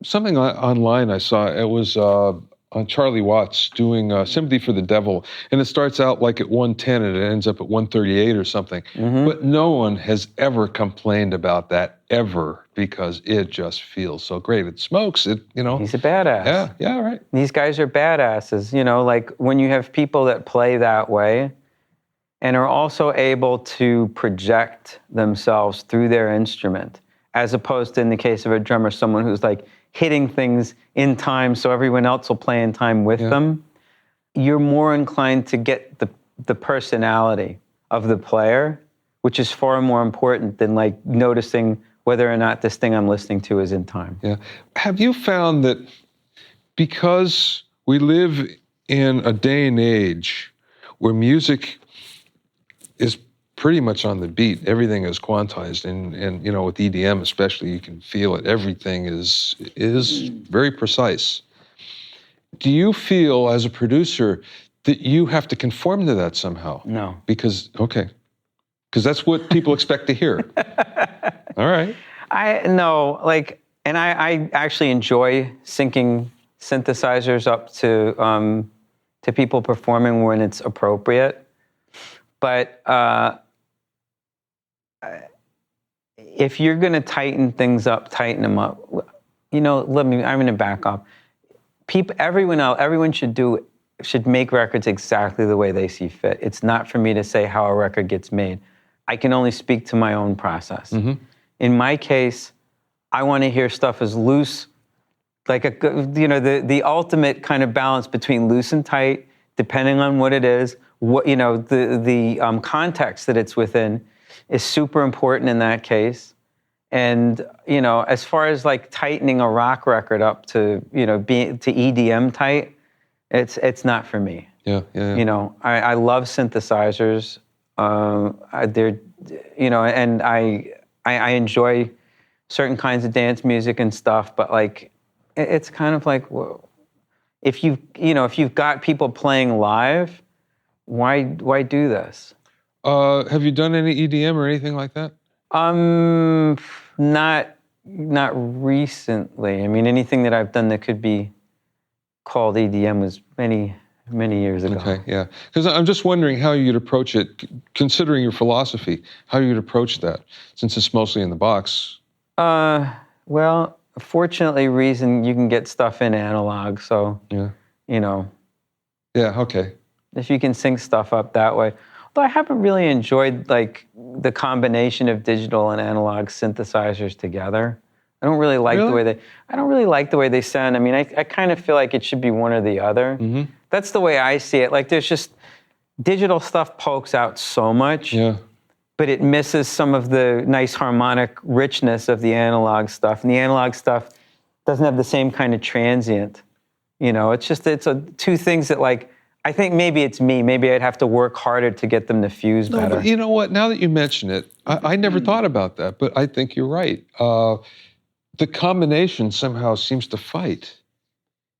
something online I saw. It was on Charlie Watts doing Sympathy for the Devil, and it starts out like at 110 and it ends up at 138 or something. Mm-hmm. But no one has ever complained about that ever because it just feels so great. It smokes. He's a badass. Yeah, right. These guys are badasses. Like when you have people that play that way and are also able to project themselves through their instrument, as opposed to in the case of a drummer, someone who's like hitting things in time so everyone else will play in time with them, you're more inclined to get the personality of the player, which is far more important than like noticing whether or not this thing I'm listening to is in time. Yeah. Have you found that because we live in a day and age where music is pretty much on the beat, everything is quantized, and with EDM especially, you can feel it. Everything is very precise. Do you feel as a producer that you have to conform to that somehow? No. Because that's what people expect to hear. All right. I actually enjoy syncing synthesizers up to people performing when it's appropriate. But if you're going to tighten things up, tighten them up. I'm going to back up. Everyone should make records exactly the way they see fit. It's not for me to say how a record gets made. I can only speak to my own process. In my case, I want to hear stuff as loose, like the ultimate kind of balance between loose and tight, depending on what it is. The context that it's within is super important in that case. And as far as like tightening a rock record up to to EDM tight, it's not for me. Yeah. I love synthesizers. And I enjoy certain kinds of dance music and stuff, but like it's kind of like, well, if you've got people playing live, why do this? Have you done any EDM or anything like that? Not recently. I mean, anything that I've done that could be called EDM was many years ago. Okay, yeah. Because I'm just wondering how you'd approach it, considering your philosophy, how you'd approach that, since it's mostly in the box. Well, fortunately, you can get stuff in analog, so, Yeah, okay. if you can sync stuff up that way. Although I haven't really enjoyed, like, the combination of digital and analog synthesizers together. I don't really like the way they sound. I mean, I kind of feel like it should be one or the other. Mm-hmm. That's the way I see it. Like, there's just digital stuff pokes out so much, but it misses some of the nice harmonic richness of the analog stuff. And the analog stuff doesn't have the same kind of transient. It's two things that, like, I think maybe it's me. Maybe I'd have to work harder to get them to fuse better. But you know what? Now that you mention it, I never thought about that, but I think you're right. The combination somehow seems to fight.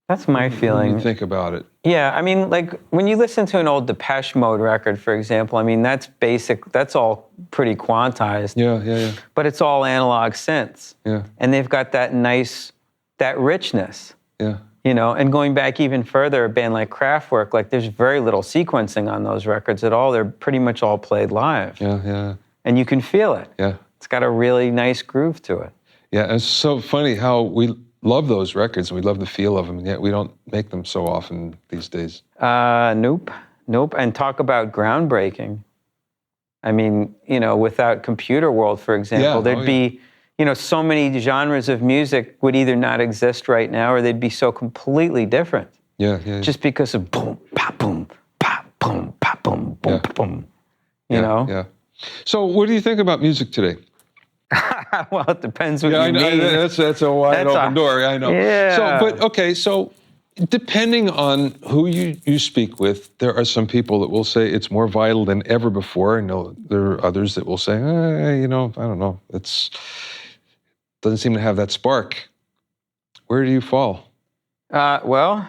That's my feeling. When you think about it. Yeah, I mean, like, when you listen to an old Depeche Mode record, for example, I mean, that's basic. That's all pretty quantized. Yeah. But it's all analog synths. Yeah. And they've got that richness. Yeah. And going back even further, a band like Kraftwerk, like, there's very little sequencing on those records at all. They're pretty much all played live. Yeah. And you can feel it. Yeah. It's got a really nice groove to it. Yeah, it's so funny how we love those records and we love the feel of them, and yet we don't make them so often these days. Nope. And talk about groundbreaking. I mean, without Computer World, for example, there'd be, so many genres of music would either not exist right now or they'd be so completely different. Yeah. Just because of boom, pop, boom, pop, boom, pop, boom, boom, boom. You know? Yeah. So what do you think about music today? Well, it depends what you mean. That's a wide open door. I know. Yeah. So depending on who you speak with, there are some people that will say it's more vital than ever before, and there are others that will say, I don't know, doesn't seem to have that spark. Where do you fall? I'm,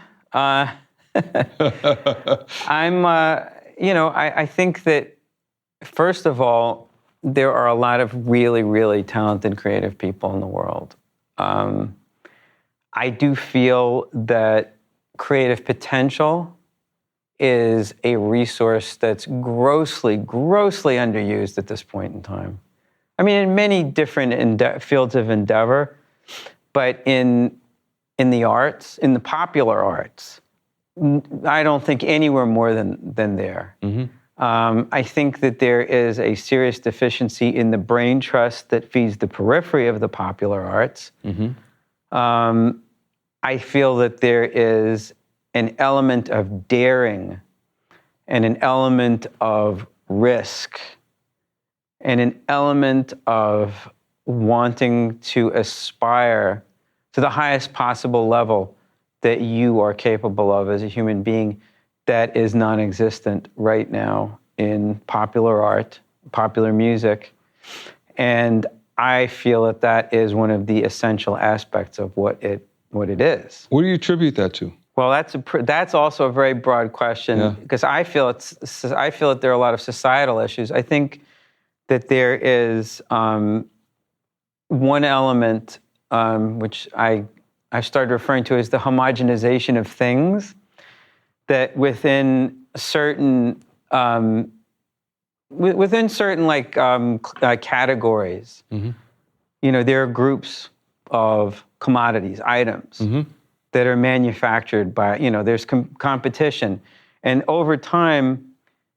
I think that, first of all, there are a lot of really, really talented creative people in the world. I do feel that creative potential is a resource that's grossly, grossly underused at this point in time. I mean, in many different fields of endeavor, but in the arts, in the popular arts, I don't think anywhere more than there. Mm-hmm. I think that there is a serious deficiency in the brain trust that feeds the periphery of the popular arts. Mm-hmm. I feel that there is an element of daring and an element of risk and an element of wanting to aspire to the highest possible level that you are capable of as a human being that is non-existent right now in popular art, popular music. And I feel that is one of the essential aspects of what it is. What do you attribute that to? Well, that's also a very broad question, because I feel that there are a lot of societal issues. I think that there is one element which I started referring to as the homogenization of things, that within certain categories, mm-hmm. there are groups of commodities, items that are manufactured by, there's competition. And over time,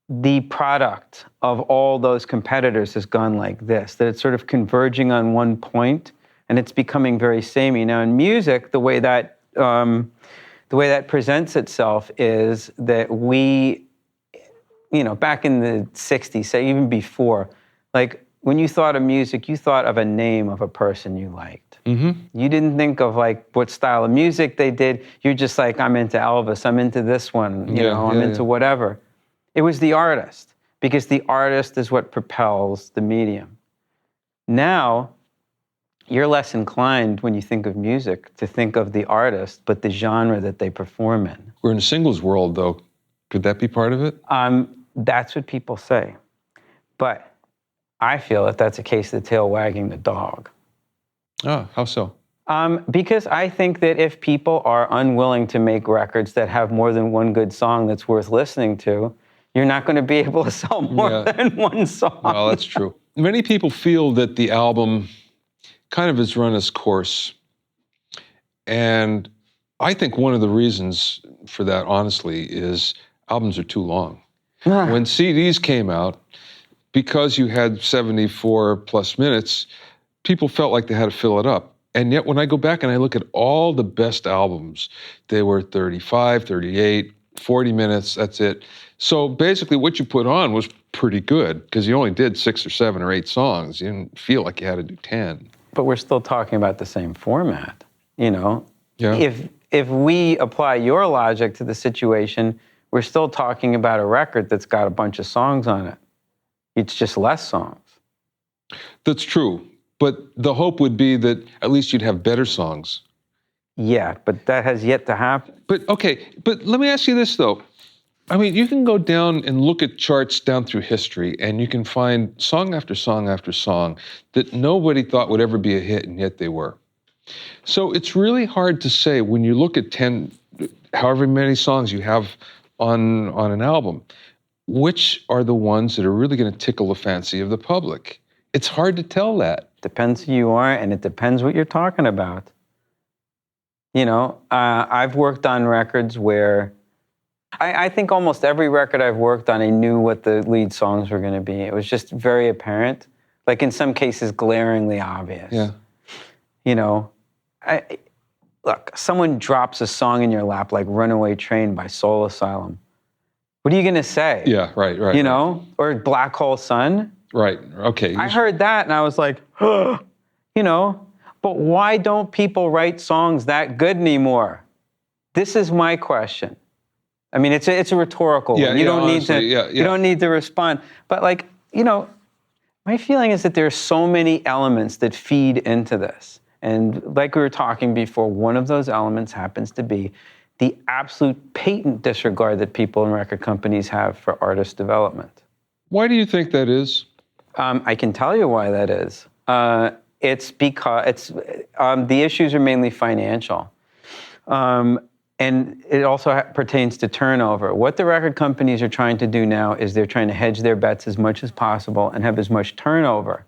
the product of all those competitors has gone like this, that it's sort of converging on one point, and it's becoming very samey. Now, in music, the way that presents itself is that we, back in the 60s, say even before, like when you thought of music, you thought of a name of a person you liked. You didn't think of like what style of music they did. You're just like, I'm into Elvis, I'm into this one, I'm into whatever. It was the artist, because the artist is what propels the medium. Now, you're less inclined when you think of music to think of the artist, but the genre that they perform in. We're in a singles world, though. Could that be part of it? That's what people say. But I feel that that's a case of the tail wagging the dog. Ah, how so? Because I think that if people are unwilling to make records that have more than one good song that's worth listening to, you're not going to be able to sell more than one song. Well, that's true. Many people feel that the album kind of has run its course. And I think one of the reasons for that, honestly, is albums are too long. When CDs came out, because you had 74 plus minutes, people felt like they had to fill it up. And yet when I go back and I look at all the best albums, they were 35, 38, 40 minutes, that's it. So basically what you put on was pretty good, because you only did 6 or 7 or 8 songs. You didn't feel like you had to do 10. But we're still talking about the same format, Yeah. If we apply your logic to the situation, we're still talking about a record that's got a bunch of songs on it. It's just less songs. That's true. But the hope would be that at least you'd have better songs. Yeah, but that has yet to happen. But let me ask you this, though. I mean, you can go down and look at charts down through history, and you can find song after song after song that nobody thought would ever be a hit, and yet they were. So it's really hard to say when you look at 10, however many songs you have on an album, which are the ones that are really going to tickle the fancy of the public. It's hard to tell that. Depends who you are, and it depends what you're talking about. I've worked on records where I think almost every record I've worked on, I knew what the lead songs were going to be. It was just very apparent, like in some cases, glaringly obvious. Yeah. Look, someone drops a song in your lap like Runaway Train by Soul Asylum. What are you going to say? Yeah, right. Or Black Hole Sun. Right, okay. I heard that and I was like, but why don't people write songs that good anymore? This is my question. I mean, it's a rhetorical one. You don't need to respond. But my feeling is that there are so many elements that feed into this. And like we were talking before, one of those elements happens to be the absolute patent disregard that people in record companies have for artist development. Why do you think that is? I can tell you why that is. It's because the issues are mainly financial. And it also pertains to turnover. What the record companies are trying to do now is they're trying to hedge their bets as much as possible and have as much turnover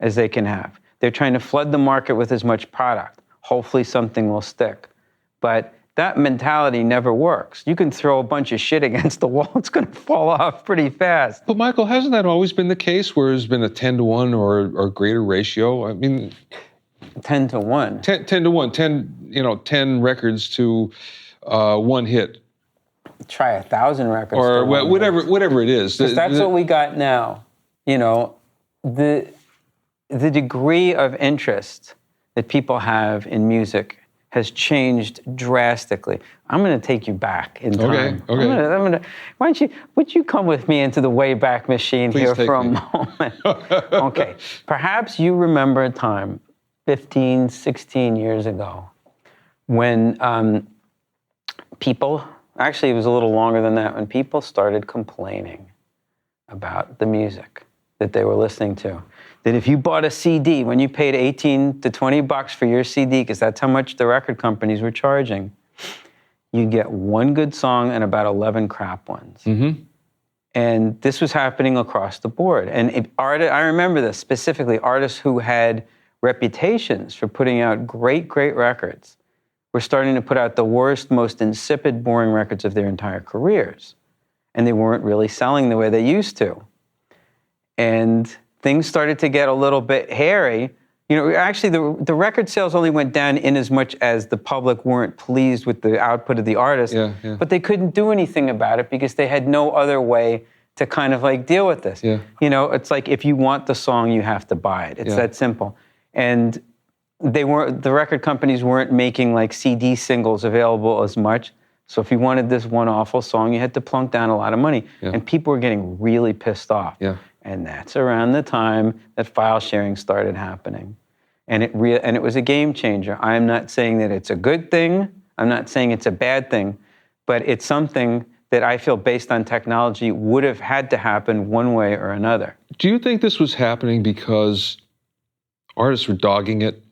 as they can have. They're trying to flood the market with as much product. Hopefully something will stick. But that mentality never works. You can throw a bunch of shit against the wall, it's going to fall off pretty fast. But Michael, hasn't that always been the case where there's been a 10-to-1 or greater ratio? I mean... 10 to 1. 10 to 1, 10 records to one hit. Try 1,000 records. Or whatever it is. Because that's what we got now. The degree of interest that people have in music has changed drastically. I'm going to take you back in time. Okay. Would you come with me into the Wayback Machine Please here take for a me. moment? Okay. Perhaps you remember a time 15, 16 years ago when people, actually it was a little longer than that, when people started complaining about the music that they were listening to. That if you bought a CD, when you paid $18 to $20 for your CD, because that's how much the record companies were charging, you'd get one good song and about 11 crap ones. Mm-hmm. And this was happening across the board. And I remember this specifically, artists who had reputations for putting out great, great records were starting to put out the worst, most insipid, boring records of their entire careers. And they weren't really selling the way they used to. And things started to get a little bit hairy. Actually, the record sales only went down in as much as the public weren't pleased with the output of the artist. Yeah. But they couldn't do anything about it because they had no other way to kind of like deal with this. Yeah. It's like if you want the song, you have to buy it. It's that simple. And the record companies weren't making like CD singles available as much. So if you wanted this one awful song, you had to plunk down a lot of money. Yeah. And people were getting really pissed off. Yeah. And that's around the time that file sharing started happening. And it was a game changer. I'm not saying that it's a good thing. I'm not saying it's a bad thing. But it's something that I feel based on technology would have had to happen one way or another. Do you think this was happening because artists were dogging it,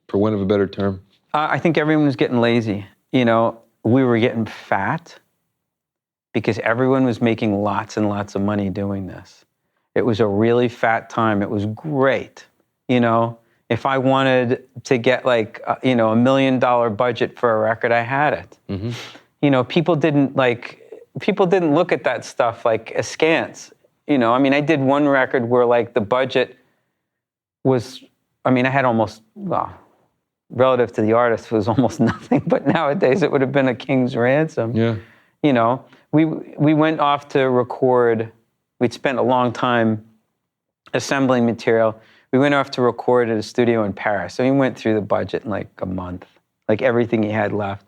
for want of a better term? I think everyone was getting lazy. We were getting fat because everyone was making lots and lots of money doing this. It was a really fat time. It was great. If I wanted to get like, $1 million budget for a record, I had it. Mm-hmm. People didn't look at that stuff like askance. I did one record where like the budget was, I had almost, relative to the artist, it was almost nothing, but nowadays it would have been a king's ransom. Yeah. We went off to record. We'd spent a long time assembling material. We went off to record at a studio in Paris. So he went through the budget in like a month, like everything he had left.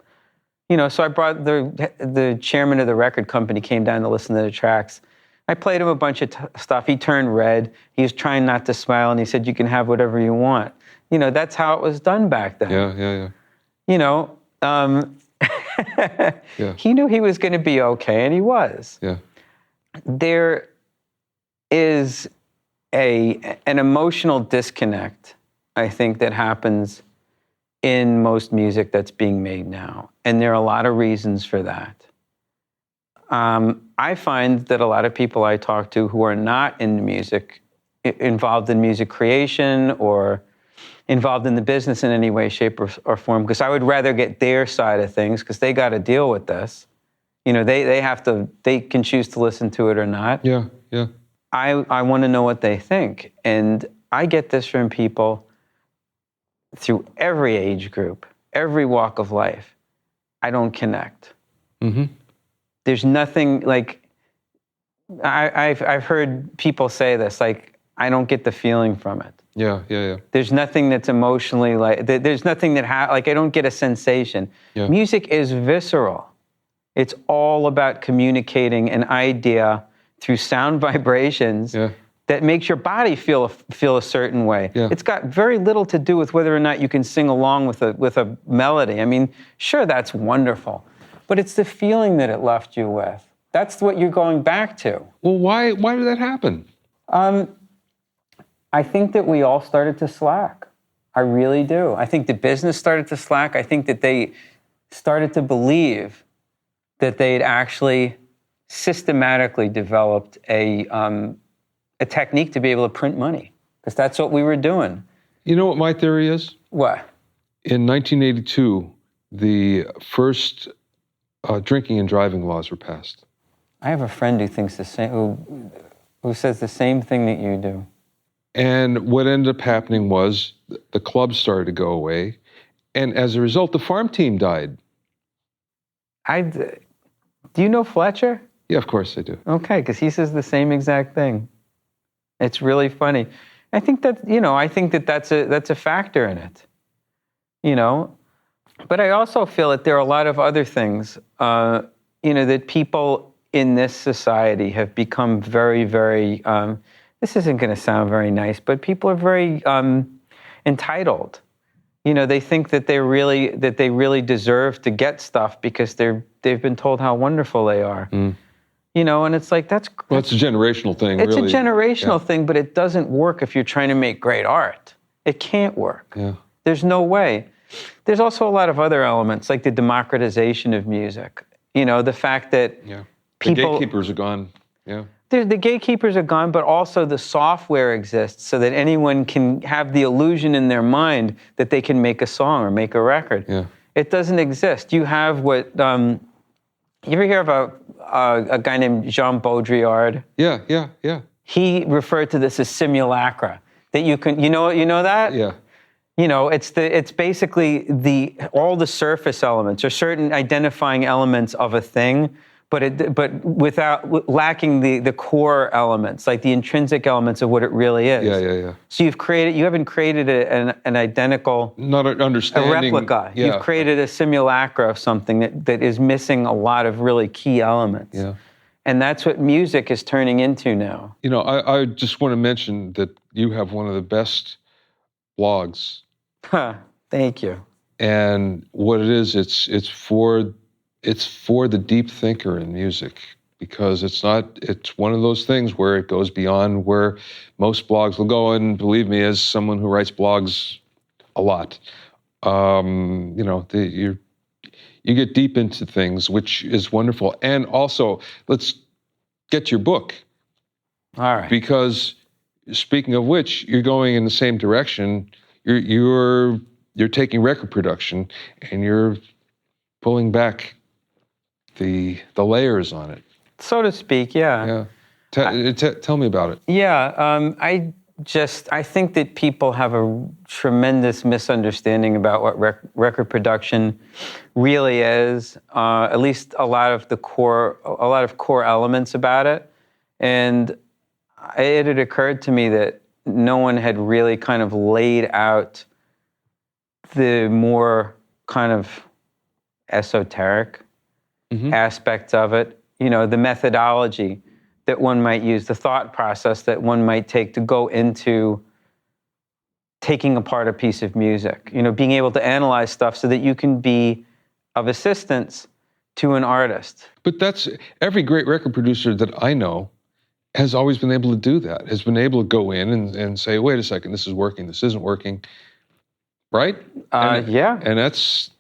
So I brought the chairman of the record company came down to listen to the tracks. I played him a bunch of stuff. He turned red. He was trying not to smile, and he said, "You can have whatever you want." That's how it was done back then. Yeah. Yeah. He knew he was going to be okay, and he was. Yeah. There is an emotional disconnect, I think, that happens in most music that's being made now. And there are a lot of reasons for that. I find that a lot of people I talk to who are not in music, involved in music creation or involved in the business in any way, shape, or form, because I would rather get their side of things because they got to deal with this. They can choose to listen to it or not. Yeah. I want to know what they think. And I get this from people through every age group, every walk of life. I don't connect. Mm-hmm. There's nothing like, I've heard people say this, like, I don't get the feeling from it. Yeah. There's nothing that's emotionally there's nothing that, I don't get a sensation. Yeah. Music is visceral. It's all about communicating an idea through sound vibrations that makes your body feel a certain way. Yeah. It's got very little to do with whether or not you can sing along with a melody. Sure, that's wonderful, but it's the feeling that it left you with. That's what you're going back to. Well, why did that happen? I think that we all started to slack. I really do. I think the business started to slack. I think that they started to believe that they'd actually systematically developed a technique to be able to print money, because that's what we were doing. You know what my theory is? What? In 1982, the first drinking and driving laws were passed. I have a friend who thinks the same, who says the same thing that you do. And what ended up happening was the clubs started to go away, and as a result, the farm team died. Do you know Fletcher? Yeah, of course I do. Okay, because he says the same exact thing. It's really funny. I think that that's a factor in it. But I also feel that there are a lot of other things, that people in this society have become very, very, this isn't going to sound very nice, but people are very entitled. They think that they really deserve to get stuff because they've been told how wonderful they are. Mm. And it's like, it's a generational thing. It's really. A generational thing, but it doesn't work if you're trying to make great art. It can't work. Yeah. There's no way. There's also a lot of other elements, like the democratization of music. The fact that the gatekeepers are gone. Yeah. The gatekeepers are gone, but also the software exists so that anyone can have the illusion in their mind that they can make a song or make a record. Yeah. It doesn't exist. You have what, you ever hear of a guy named Jean Baudrillard? Yeah. He referred to this as simulacra, that you can, you know that? Yeah. It's basically all the surface elements or certain identifying elements of a thing, but without lacking the core elements, like the intrinsic elements of what it really is. Yeah. So you haven't created an identical, Not an understanding. a replica. Yeah. You've created a simulacra of something that is missing a lot of really key elements. Yeah. And that's what music is turning into now. I just want to mention that you have one of the best blogs. Thank you. And what it is, it's for the deep thinker in music, because it's one of those things where it goes beyond where most blogs will go. And believe me, as someone who writes blogs a lot, you get deep into things, which is wonderful. And also, let's get your book. All right. Because speaking of which, you're going in the same direction. You're taking record production and you're pulling back the layers on it, so to speak. Yeah. Tell me about it. Yeah. I think that people have a tremendous misunderstanding about what record production really is. At least a lot of core elements about it, and it had occurred to me that no one had really kind of laid out the more kind of esoteric aspects of it, the methodology that one might use, the thought process that one might take to go into taking apart a piece of music, being able to analyze stuff so that you can be of assistance to an artist. But that's every great record producer that I know has always been able to do that, has been able to go in and say, wait a second, this is working, this isn't working, right? Yeah. And that's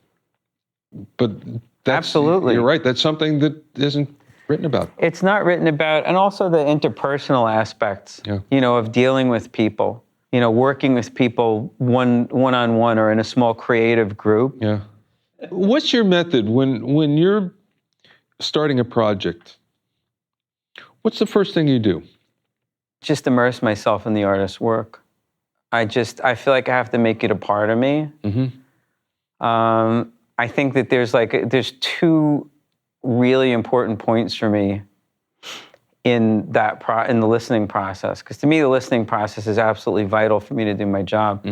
absolutely. You're right, that's something that isn't written about. It's not written about, and also the interpersonal aspects, of dealing with people, working with people one-on-one or in a small creative group. Yeah. What's your method when you're starting a project? What's the first thing you do? Just immerse myself in the artist's work. I feel like I have to make it a part of me. I think that there's two really important points for me in the listening process, because to me the listening process is absolutely vital for me to do my job.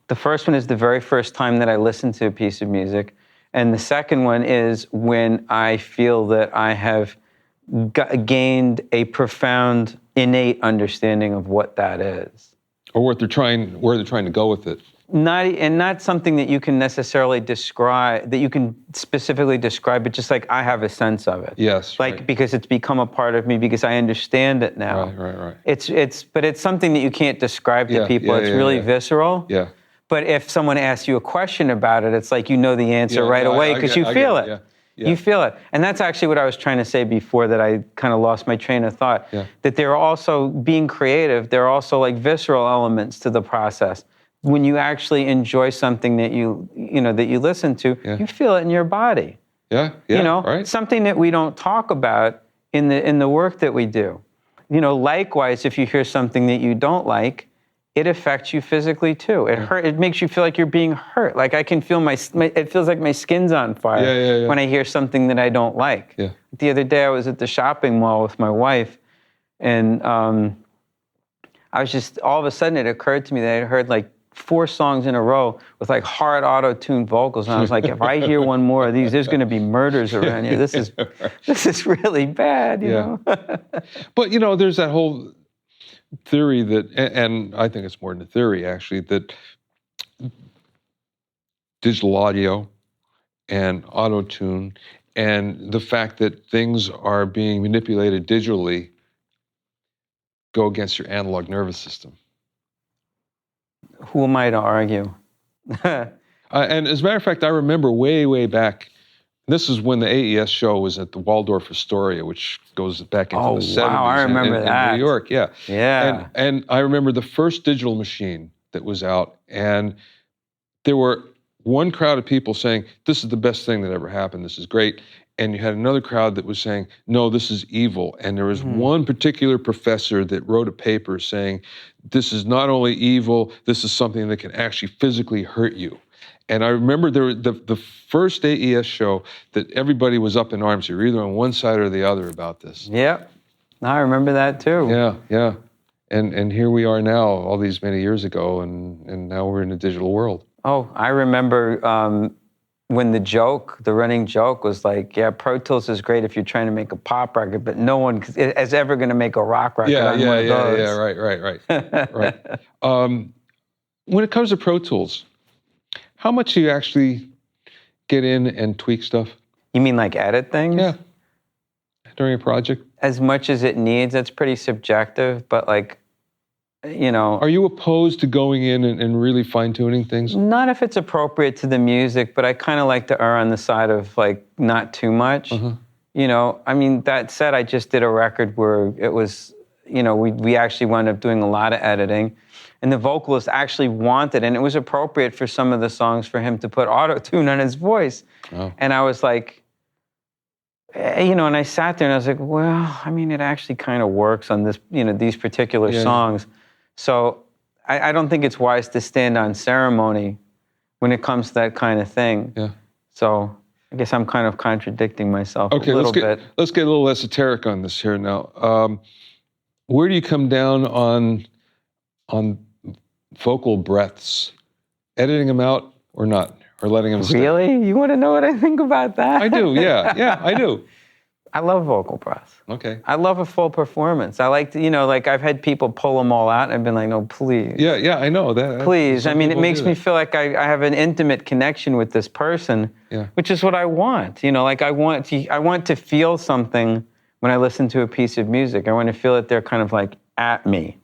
The first one is the very first time that I listen to a piece of music, and the second one is when I feel that I have gained a profound innate understanding of what that is, or where they're trying to go with it. Not something that you can necessarily describe, that you can specifically describe, but just like I have a sense of it. Yes. Like, because it's become a part of me, because I understand it now. Right. But it's something that you can't describe to people. It's really visceral. Yeah. But if someone asks you a question about it, it's like you know the answer right away because you feel it. Yeah. You feel it. And that's actually what I was trying to say before that I kind of lost my train of thought. Yeah. That there are also, being creative, there are also like visceral elements to the process. When you actually enjoy something that you listen to, you feel it in your body. Yeah. Right. Something that we don't talk about in the work that we do. Likewise, if you hear something that you don't like, it affects you physically too. It makes you feel like you're being hurt. Like I can feel it feels like my skin's on fire when I hear something that I don't like. Yeah. The other day I was at the shopping mall with my wife, and I was just, all of a sudden it occurred to me that I had heard like 4 songs in a row with like hard auto-tuned vocals, and I was like, if I hear one more of these, there's going to be murders around here. This is really bad, you know. But there's that whole theory that, and I think it's more than a theory actually, that digital audio and auto-tune and the fact that things are being manipulated digitally go against your analog nervous system. Who am I to argue? And as a matter of fact, I remember way back This is when the AES show was at the Waldorf Astoria, which goes back into the 70s. Wow, I remember that. In New York, yeah. Yeah. And I remember the first digital machine that was out, and there were one crowd of people saying, this is the best thing that ever happened, this is great. And you had another crowd that was saying, no, this is evil. And there was one particular professor that wrote a paper saying, this is not only evil, this is something that can actually physically hurt you. And I remember the first AES show that everybody was up in arms. You were either on one side or the other about this. Yep. I remember that too. Yeah. And here we are now, all these many years ago, and now we're in a digital world. Oh, I remember when the running joke was like, yeah, Pro Tools is great if you're trying to make a pop record, but no one is ever going to make a rock record on one of those. Yeah, right. When it comes to Pro Tools, how much do you actually get in and tweak stuff? You mean like edit things? Yeah. During a project? As much as it needs. That's pretty subjective, but like, you know. Are you opposed to going in and really fine-tuning things? Not if it's appropriate to the music, but I kind of like to err on the side of like not too much. You know, I mean, that said, I just did a record where it was, you know, we actually wound up doing a lot of editing. And the vocalist actually wanted, and it was appropriate for some of the songs for him to put auto-tune on his voice. Oh. And I was like, you know, and I sat there and I was like, well, I mean, it actually kind of works on this, you know, these particular songs. So I don't think it's wise to stand on ceremony when it comes to that kind of thing. Yeah. So I guess I'm kind of contradicting myself a little bit. Let's get a little esoteric on this here now. Where do you come down on vocal breaths? Editing them out or not? Or letting them stay? Really? You want to know what I think about that? I do, yeah, I do. I love vocal breaths. Okay. I love a full performance. I like to, you know, like I've had people pull them all out and I've been like, no, please. Yeah, I know that. Please. I mean, it makes me feel like I have an intimate connection with this person, which is what I want. You know, like I want to feel something when I listen to a piece of music. I want to feel that they're kind of like at me,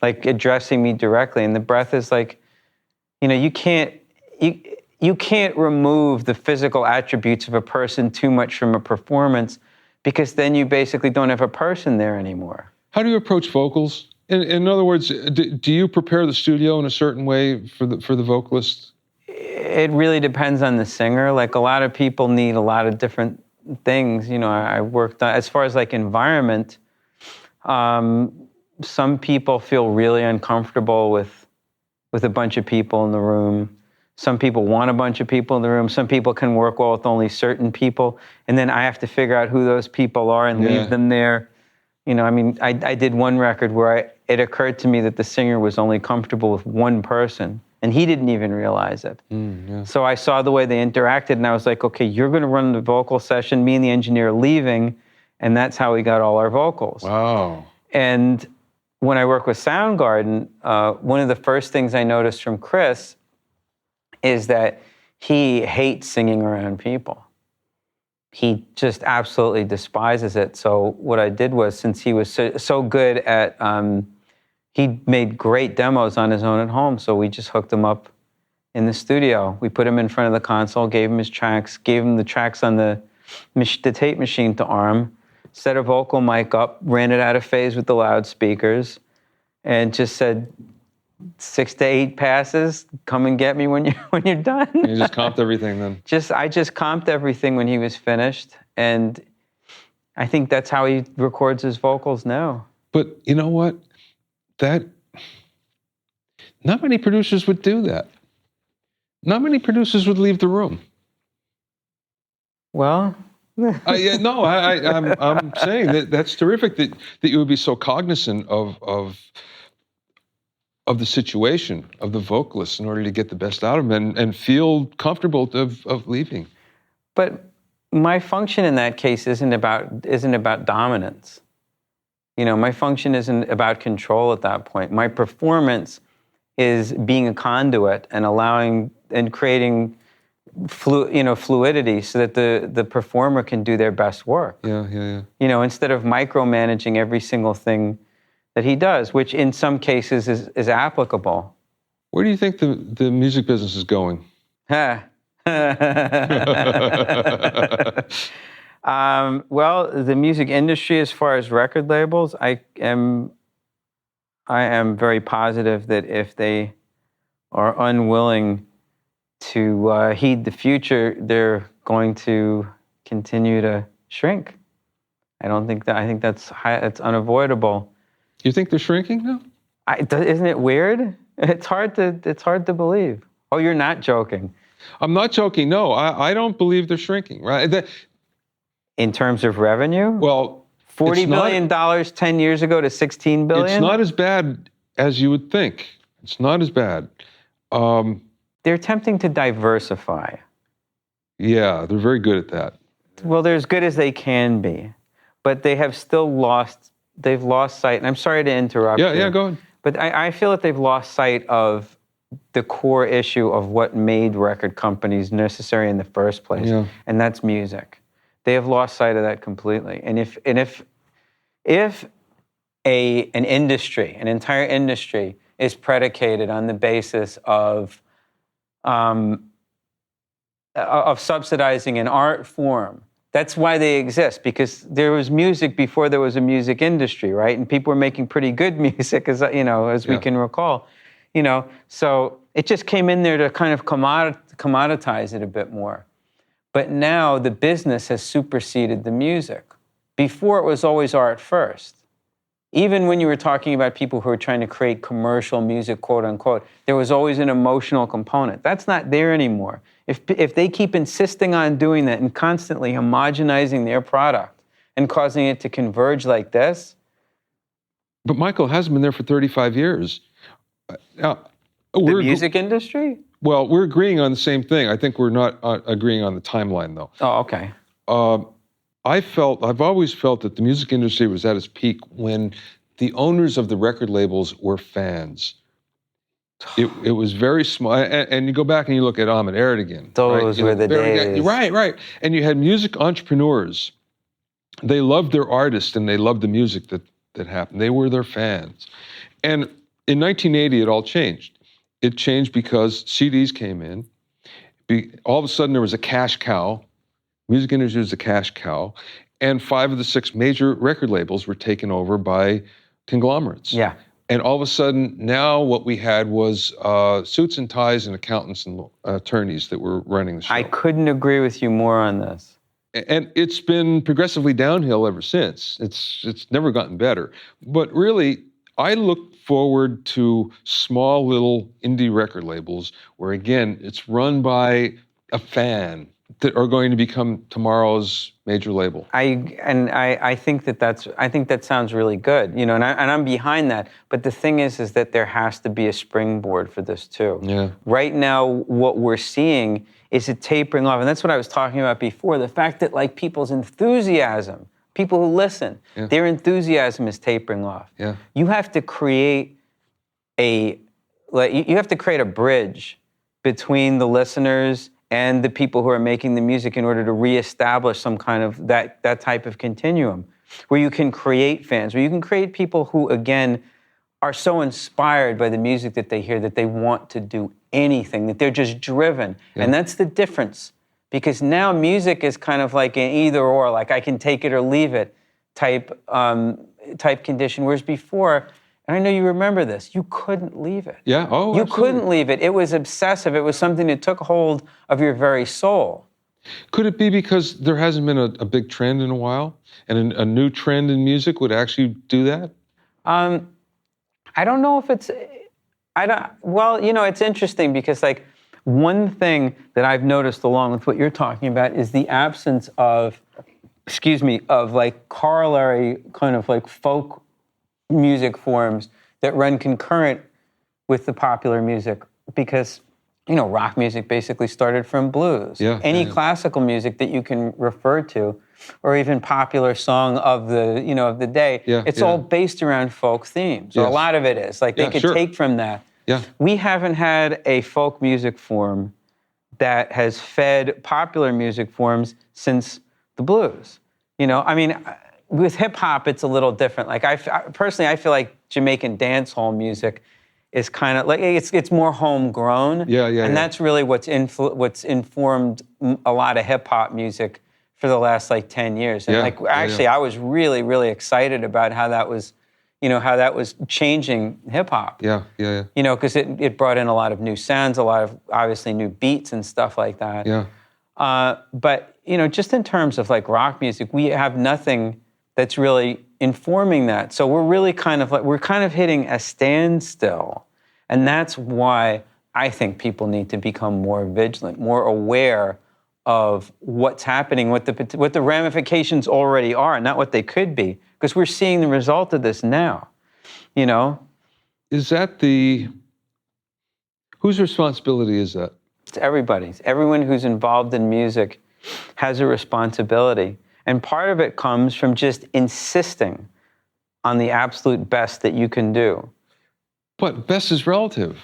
like addressing me directly. And the breath is like, you know, you can't remove the physical attributes of a person too much from a performance, because then you basically don't have a person there anymore. How do you approach vocals? In other words, do you prepare the studio in a certain way for the vocalist? It really depends on the singer. Like a lot of people need a lot of different things. You know, I worked on, as far as like environment, some people feel really uncomfortable with a bunch of people in the room. Some people want a bunch of people in the room. Some people can work well with only certain people. And then I have to figure out who those people are and leave them there. You know, I mean, I did one record where it occurred to me that the singer was only comfortable with one person, and he didn't even realize it. So I saw the way they interacted, and I was like, okay, you're going to run the vocal session, me and the engineer are leaving, and that's how we got all our vocals. Wow. And when I work with Soundgarden, one of the first things I noticed from Chris is that he hates singing around people. He just absolutely despises it. So what I did was, since he was so good at, he made great demos on his own at home, so we just hooked him up in the studio. We put him in front of the console, gave him his tracks, gave him the tracks on the tape machine to arm, set a vocal mic up, ran it out of phase with the loudspeakers, and just said, 6 to 8 passes, come and get me when you're done. And you just comped everything then? I just comped everything when he was finished, and I think that's how he records his vocals now. But you know what? Not many producers would do that. Not many producers would leave the room. Well... I'm saying that's terrific that you would be so cognizant of the situation of the vocalist in order to get the best out of them and feel comfortable of leaving. But my function in that case isn't about dominance. You know, my function isn't about control at that point. My performance is being a conduit and allowing and creating fluidity so that the performer can do their best work. Yeah. You know, instead of micromanaging every single thing that he does, which in some cases is applicable. Where do you think the music business is going? Well, the music industry, as far as record labels, I am very positive that if they are unwilling to heed the future, they're going to continue to shrink. I think that's unavoidable. You think they're shrinking now? Isn't it weird? It's hard to believe. Oh, you're not joking. I'm not joking. No, I don't believe they're shrinking. Right? In terms of revenue? Well, $40 billion 10 years ago to $16 billion? It's not as bad as you would think. It's not as bad. They're attempting to diversify. Yeah, they're very good at that. Well, they're as good as they can be. But they have still lost sight, and I'm sorry to interrupt you. Yeah, go ahead. But I feel that they've lost sight of the core issue of what made record companies necessary in the first place, and that's music. They have lost sight of that completely. And if an industry, an entire industry, is predicated on the basis of subsidizing an art form, that's why they exist, because there was music before there was a music industry, right? And people were making pretty good music, as we can recall, So it just came in there to kind of commoditize it a bit more. But now the business has superseded the music. Before it was always art first. Even when you were talking about people who were trying to create commercial music, quote unquote, there was always an emotional component. That's not there anymore. If they keep insisting on doing that and constantly homogenizing their product and causing it to converge like this. But Michael, it hasn't been there for 35 years. The music industry? Well, we're agreeing on the same thing. I think we're not agreeing on the timeline, though. Oh, okay. I've always felt that the music industry was at its peak when the owners of the record labels were fans. It was very small, and you go back and you look at Ahmet Ertegun. Those were the days. Right. And you had music entrepreneurs. They loved their artists and they loved the music that happened. They were their fans. And in 1980, it all changed. It changed because CDs came in. All of a sudden, there was a cash cow. Music industry was a cash cow. And 5 of the 6 major record labels were taken over by conglomerates. Yeah. And all of a sudden, now what we had was suits and ties and accountants and attorneys that were running the show. I couldn't agree with you more on this. And it's been progressively downhill ever since. It's never gotten better. But really, I look forward to small little indie record labels where, again, it's run by a fan that are going to become tomorrow's major label. I think that sounds really good, and I'm behind that. But the thing is that there has to be a springboard for this too. Yeah. Right now, what we're seeing is it tapering off, and that's what I was talking about before. The fact that people's enthusiasm, people who listen, their enthusiasm is tapering off. Yeah. You have to create a bridge between the listeners and the people who are making the music in order to reestablish some kind of that type of continuum where you can create fans, where you can create people who, again, are so inspired by the music that they hear that they want to do anything, that they're just driven. Yeah. And that's the difference, because now music is kind of like an either or, like I can take it or leave it type condition, whereas before, and I know you remember this, you couldn't leave it. Yeah, oh, you absolutely. couldn't leave it. It was obsessive. It was something that took hold of your very soul. Could it be because there hasn't been a big trend in a while, and a new trend in music would actually do that? I don't know if it's, it's interesting because one thing that I've noticed along with what you're talking about is the absence of corollary kind of folk music forms that run concurrent with the popular music, because rock music basically started from blues. Yeah, Any classical music that you can refer to, or even popular song of the day, it's all based around folk themes. Or a lot of it is. They could take from that. Yeah. We haven't had a folk music form that has fed popular music forms since the blues. With hip hop, it's a little different. I feel like Jamaican dancehall music is kind of it's more homegrown. Yeah. And that's really what's informed a lot of hip hop music for the last like 10 years. And I was really, really excited about how that was, how that was changing hip hop. Yeah. Because it brought in a lot of new sounds, a lot of obviously new beats and stuff like that. Yeah. But, just in terms of like rock music, we have nothing that's really informing that. So we're really kind of hitting a standstill. And that's why I think people need to become more vigilant, more aware of what's happening, what the ramifications already are, not what they could be, because we're seeing the result of this now. Is that whose responsibility is that? It's everybody's. Everyone who's involved in music has a responsibility. And part of it comes from just insisting on the absolute best that you can do. But best is relative.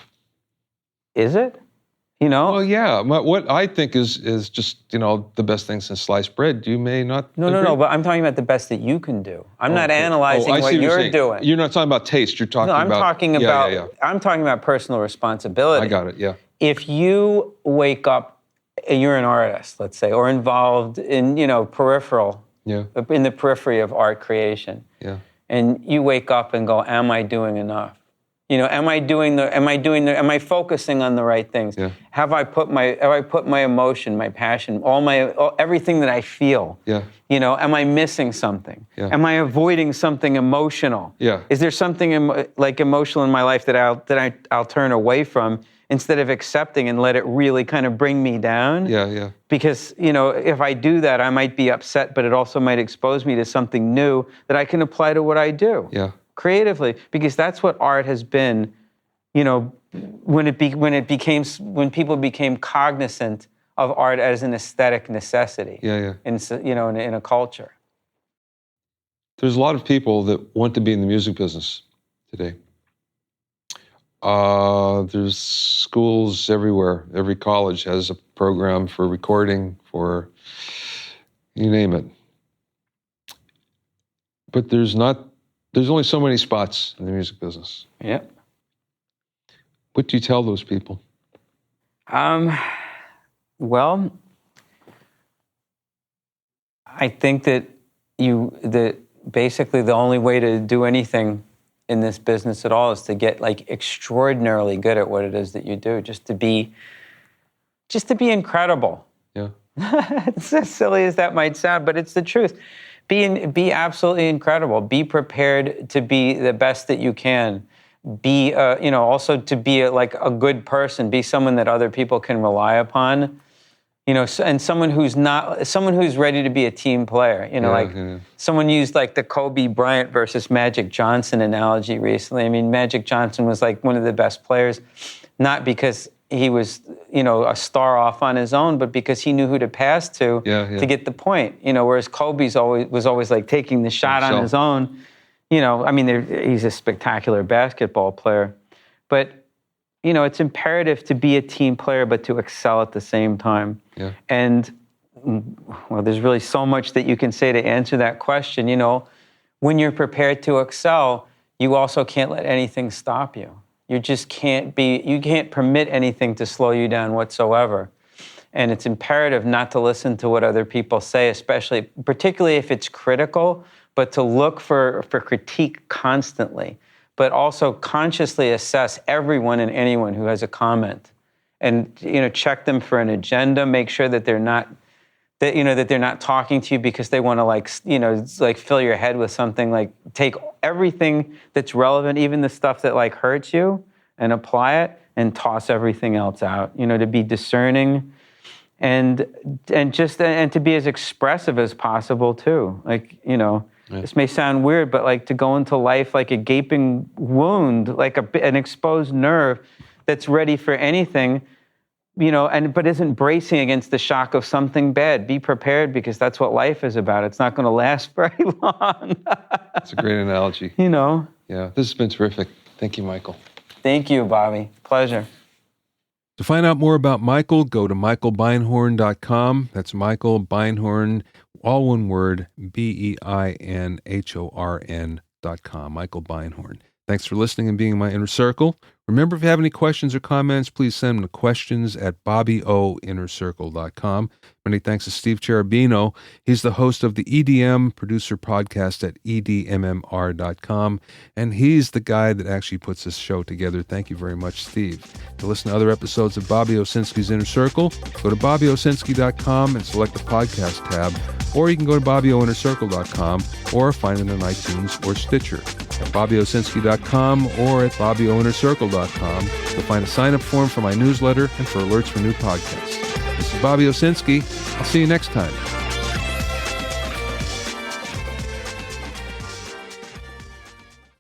Is it? Well, yeah. What I think is just, the best thing since sliced bread. You may not No, but I'm talking about the best that you can do. I'm not analyzing what you're doing. You're not talking about taste. You're talking about... I'm talking about personal responsibility. I got it, yeah. If you wake up, and you're an artist, let's say, or involved in, peripheral, in the periphery of art creation, and you wake up and go, am I doing enough? Am I focusing on the right things? Yeah. Have I put my emotion, my passion, everything that I feel? Yeah. Am I missing something? Yeah. Am I avoiding something emotional? Yeah. Is there something emotional in my life that I'll turn away from instead of accepting and let it really kind of bring me down? Yeah. Because, if I do that, I might be upset, but it also might expose me to something new that I can apply to what I do. Yeah. Creatively, because that's what art has been, when people became cognizant of art as an aesthetic necessity. Yeah. In a culture. There's a lot of people that want to be in the music business today. There's schools everywhere. Every college has a program for recording, for you name it. But there's only so many spots in the music business. Yep. What do you tell those people? Well, I think that basically the only way to do anything in this business at all is to get like extraordinarily good at what it is that you do, just to be incredible. Yeah. It's as silly as that might sound, but it's the truth. Be absolutely incredible. Be prepared to be the best that you can. Be, also to be a good person. Be someone that other people can rely upon. And someone who's ready to be a team player. Someone used like the Kobe Bryant versus Magic Johnson analogy recently. I mean, Magic Johnson was like one of the best players, not because he was, a star off on his own, but because he knew who to pass to get the point. Whereas Kobe's was always like taking the shot on his own. He's a spectacular basketball player, but it's imperative to be a team player, but to excel at the same time. Yeah. And well, there's really so much that you can say to answer that question. When you're prepared to excel, you also can't let anything stop you. You just can't permit anything to slow you down whatsoever. And it's imperative not to listen to what other people say, particularly if it's critical, but to look for critique constantly, but also consciously assess everyone and anyone who has a comment. And, check them for an agenda, make sure that they're not talking to you because they want to fill your head with something, take everything that's relevant, even the stuff that hurts you, and apply it and toss everything else out, to be discerning and to be as expressive as possible too. This may sound weird, but to go into life like a gaping wound, like an exposed nerve that's ready for anything, but isn't bracing against the shock of something bad. Be prepared, because that's what life is about. It's not going to last very long. That's a great analogy. Yeah, this has been terrific. Thank you, Michael. Thank you, Bobby. Pleasure. To find out more about Michael, go to michaelbeinhorn.com. That's Michael Beinhorn, all one word, BEINHORN.com. Michael Beinhorn. Thanks for listening and being in my inner circle. Remember, if you have any questions or comments, please send them to questions@BobbyOInnerCircle.com. Many thanks to Steve Cherubino. He's the host of the EDM Producer Podcast at edmmr.com, and he's the guy that actually puts this show together. Thank you very much, Steve. To listen to other episodes of Bobby Owsinski's Inner Circle, go to bobbyowsinski.com and select the podcast tab, or you can go to bobbyoinnercircle.com or find it on iTunes or Stitcher. At bobbyowsinski.com or at bobbyoinnercircle.com, you'll find a sign-up form for my newsletter and for alerts for new podcasts. This is Bobby Owsinski. I'll see you next time.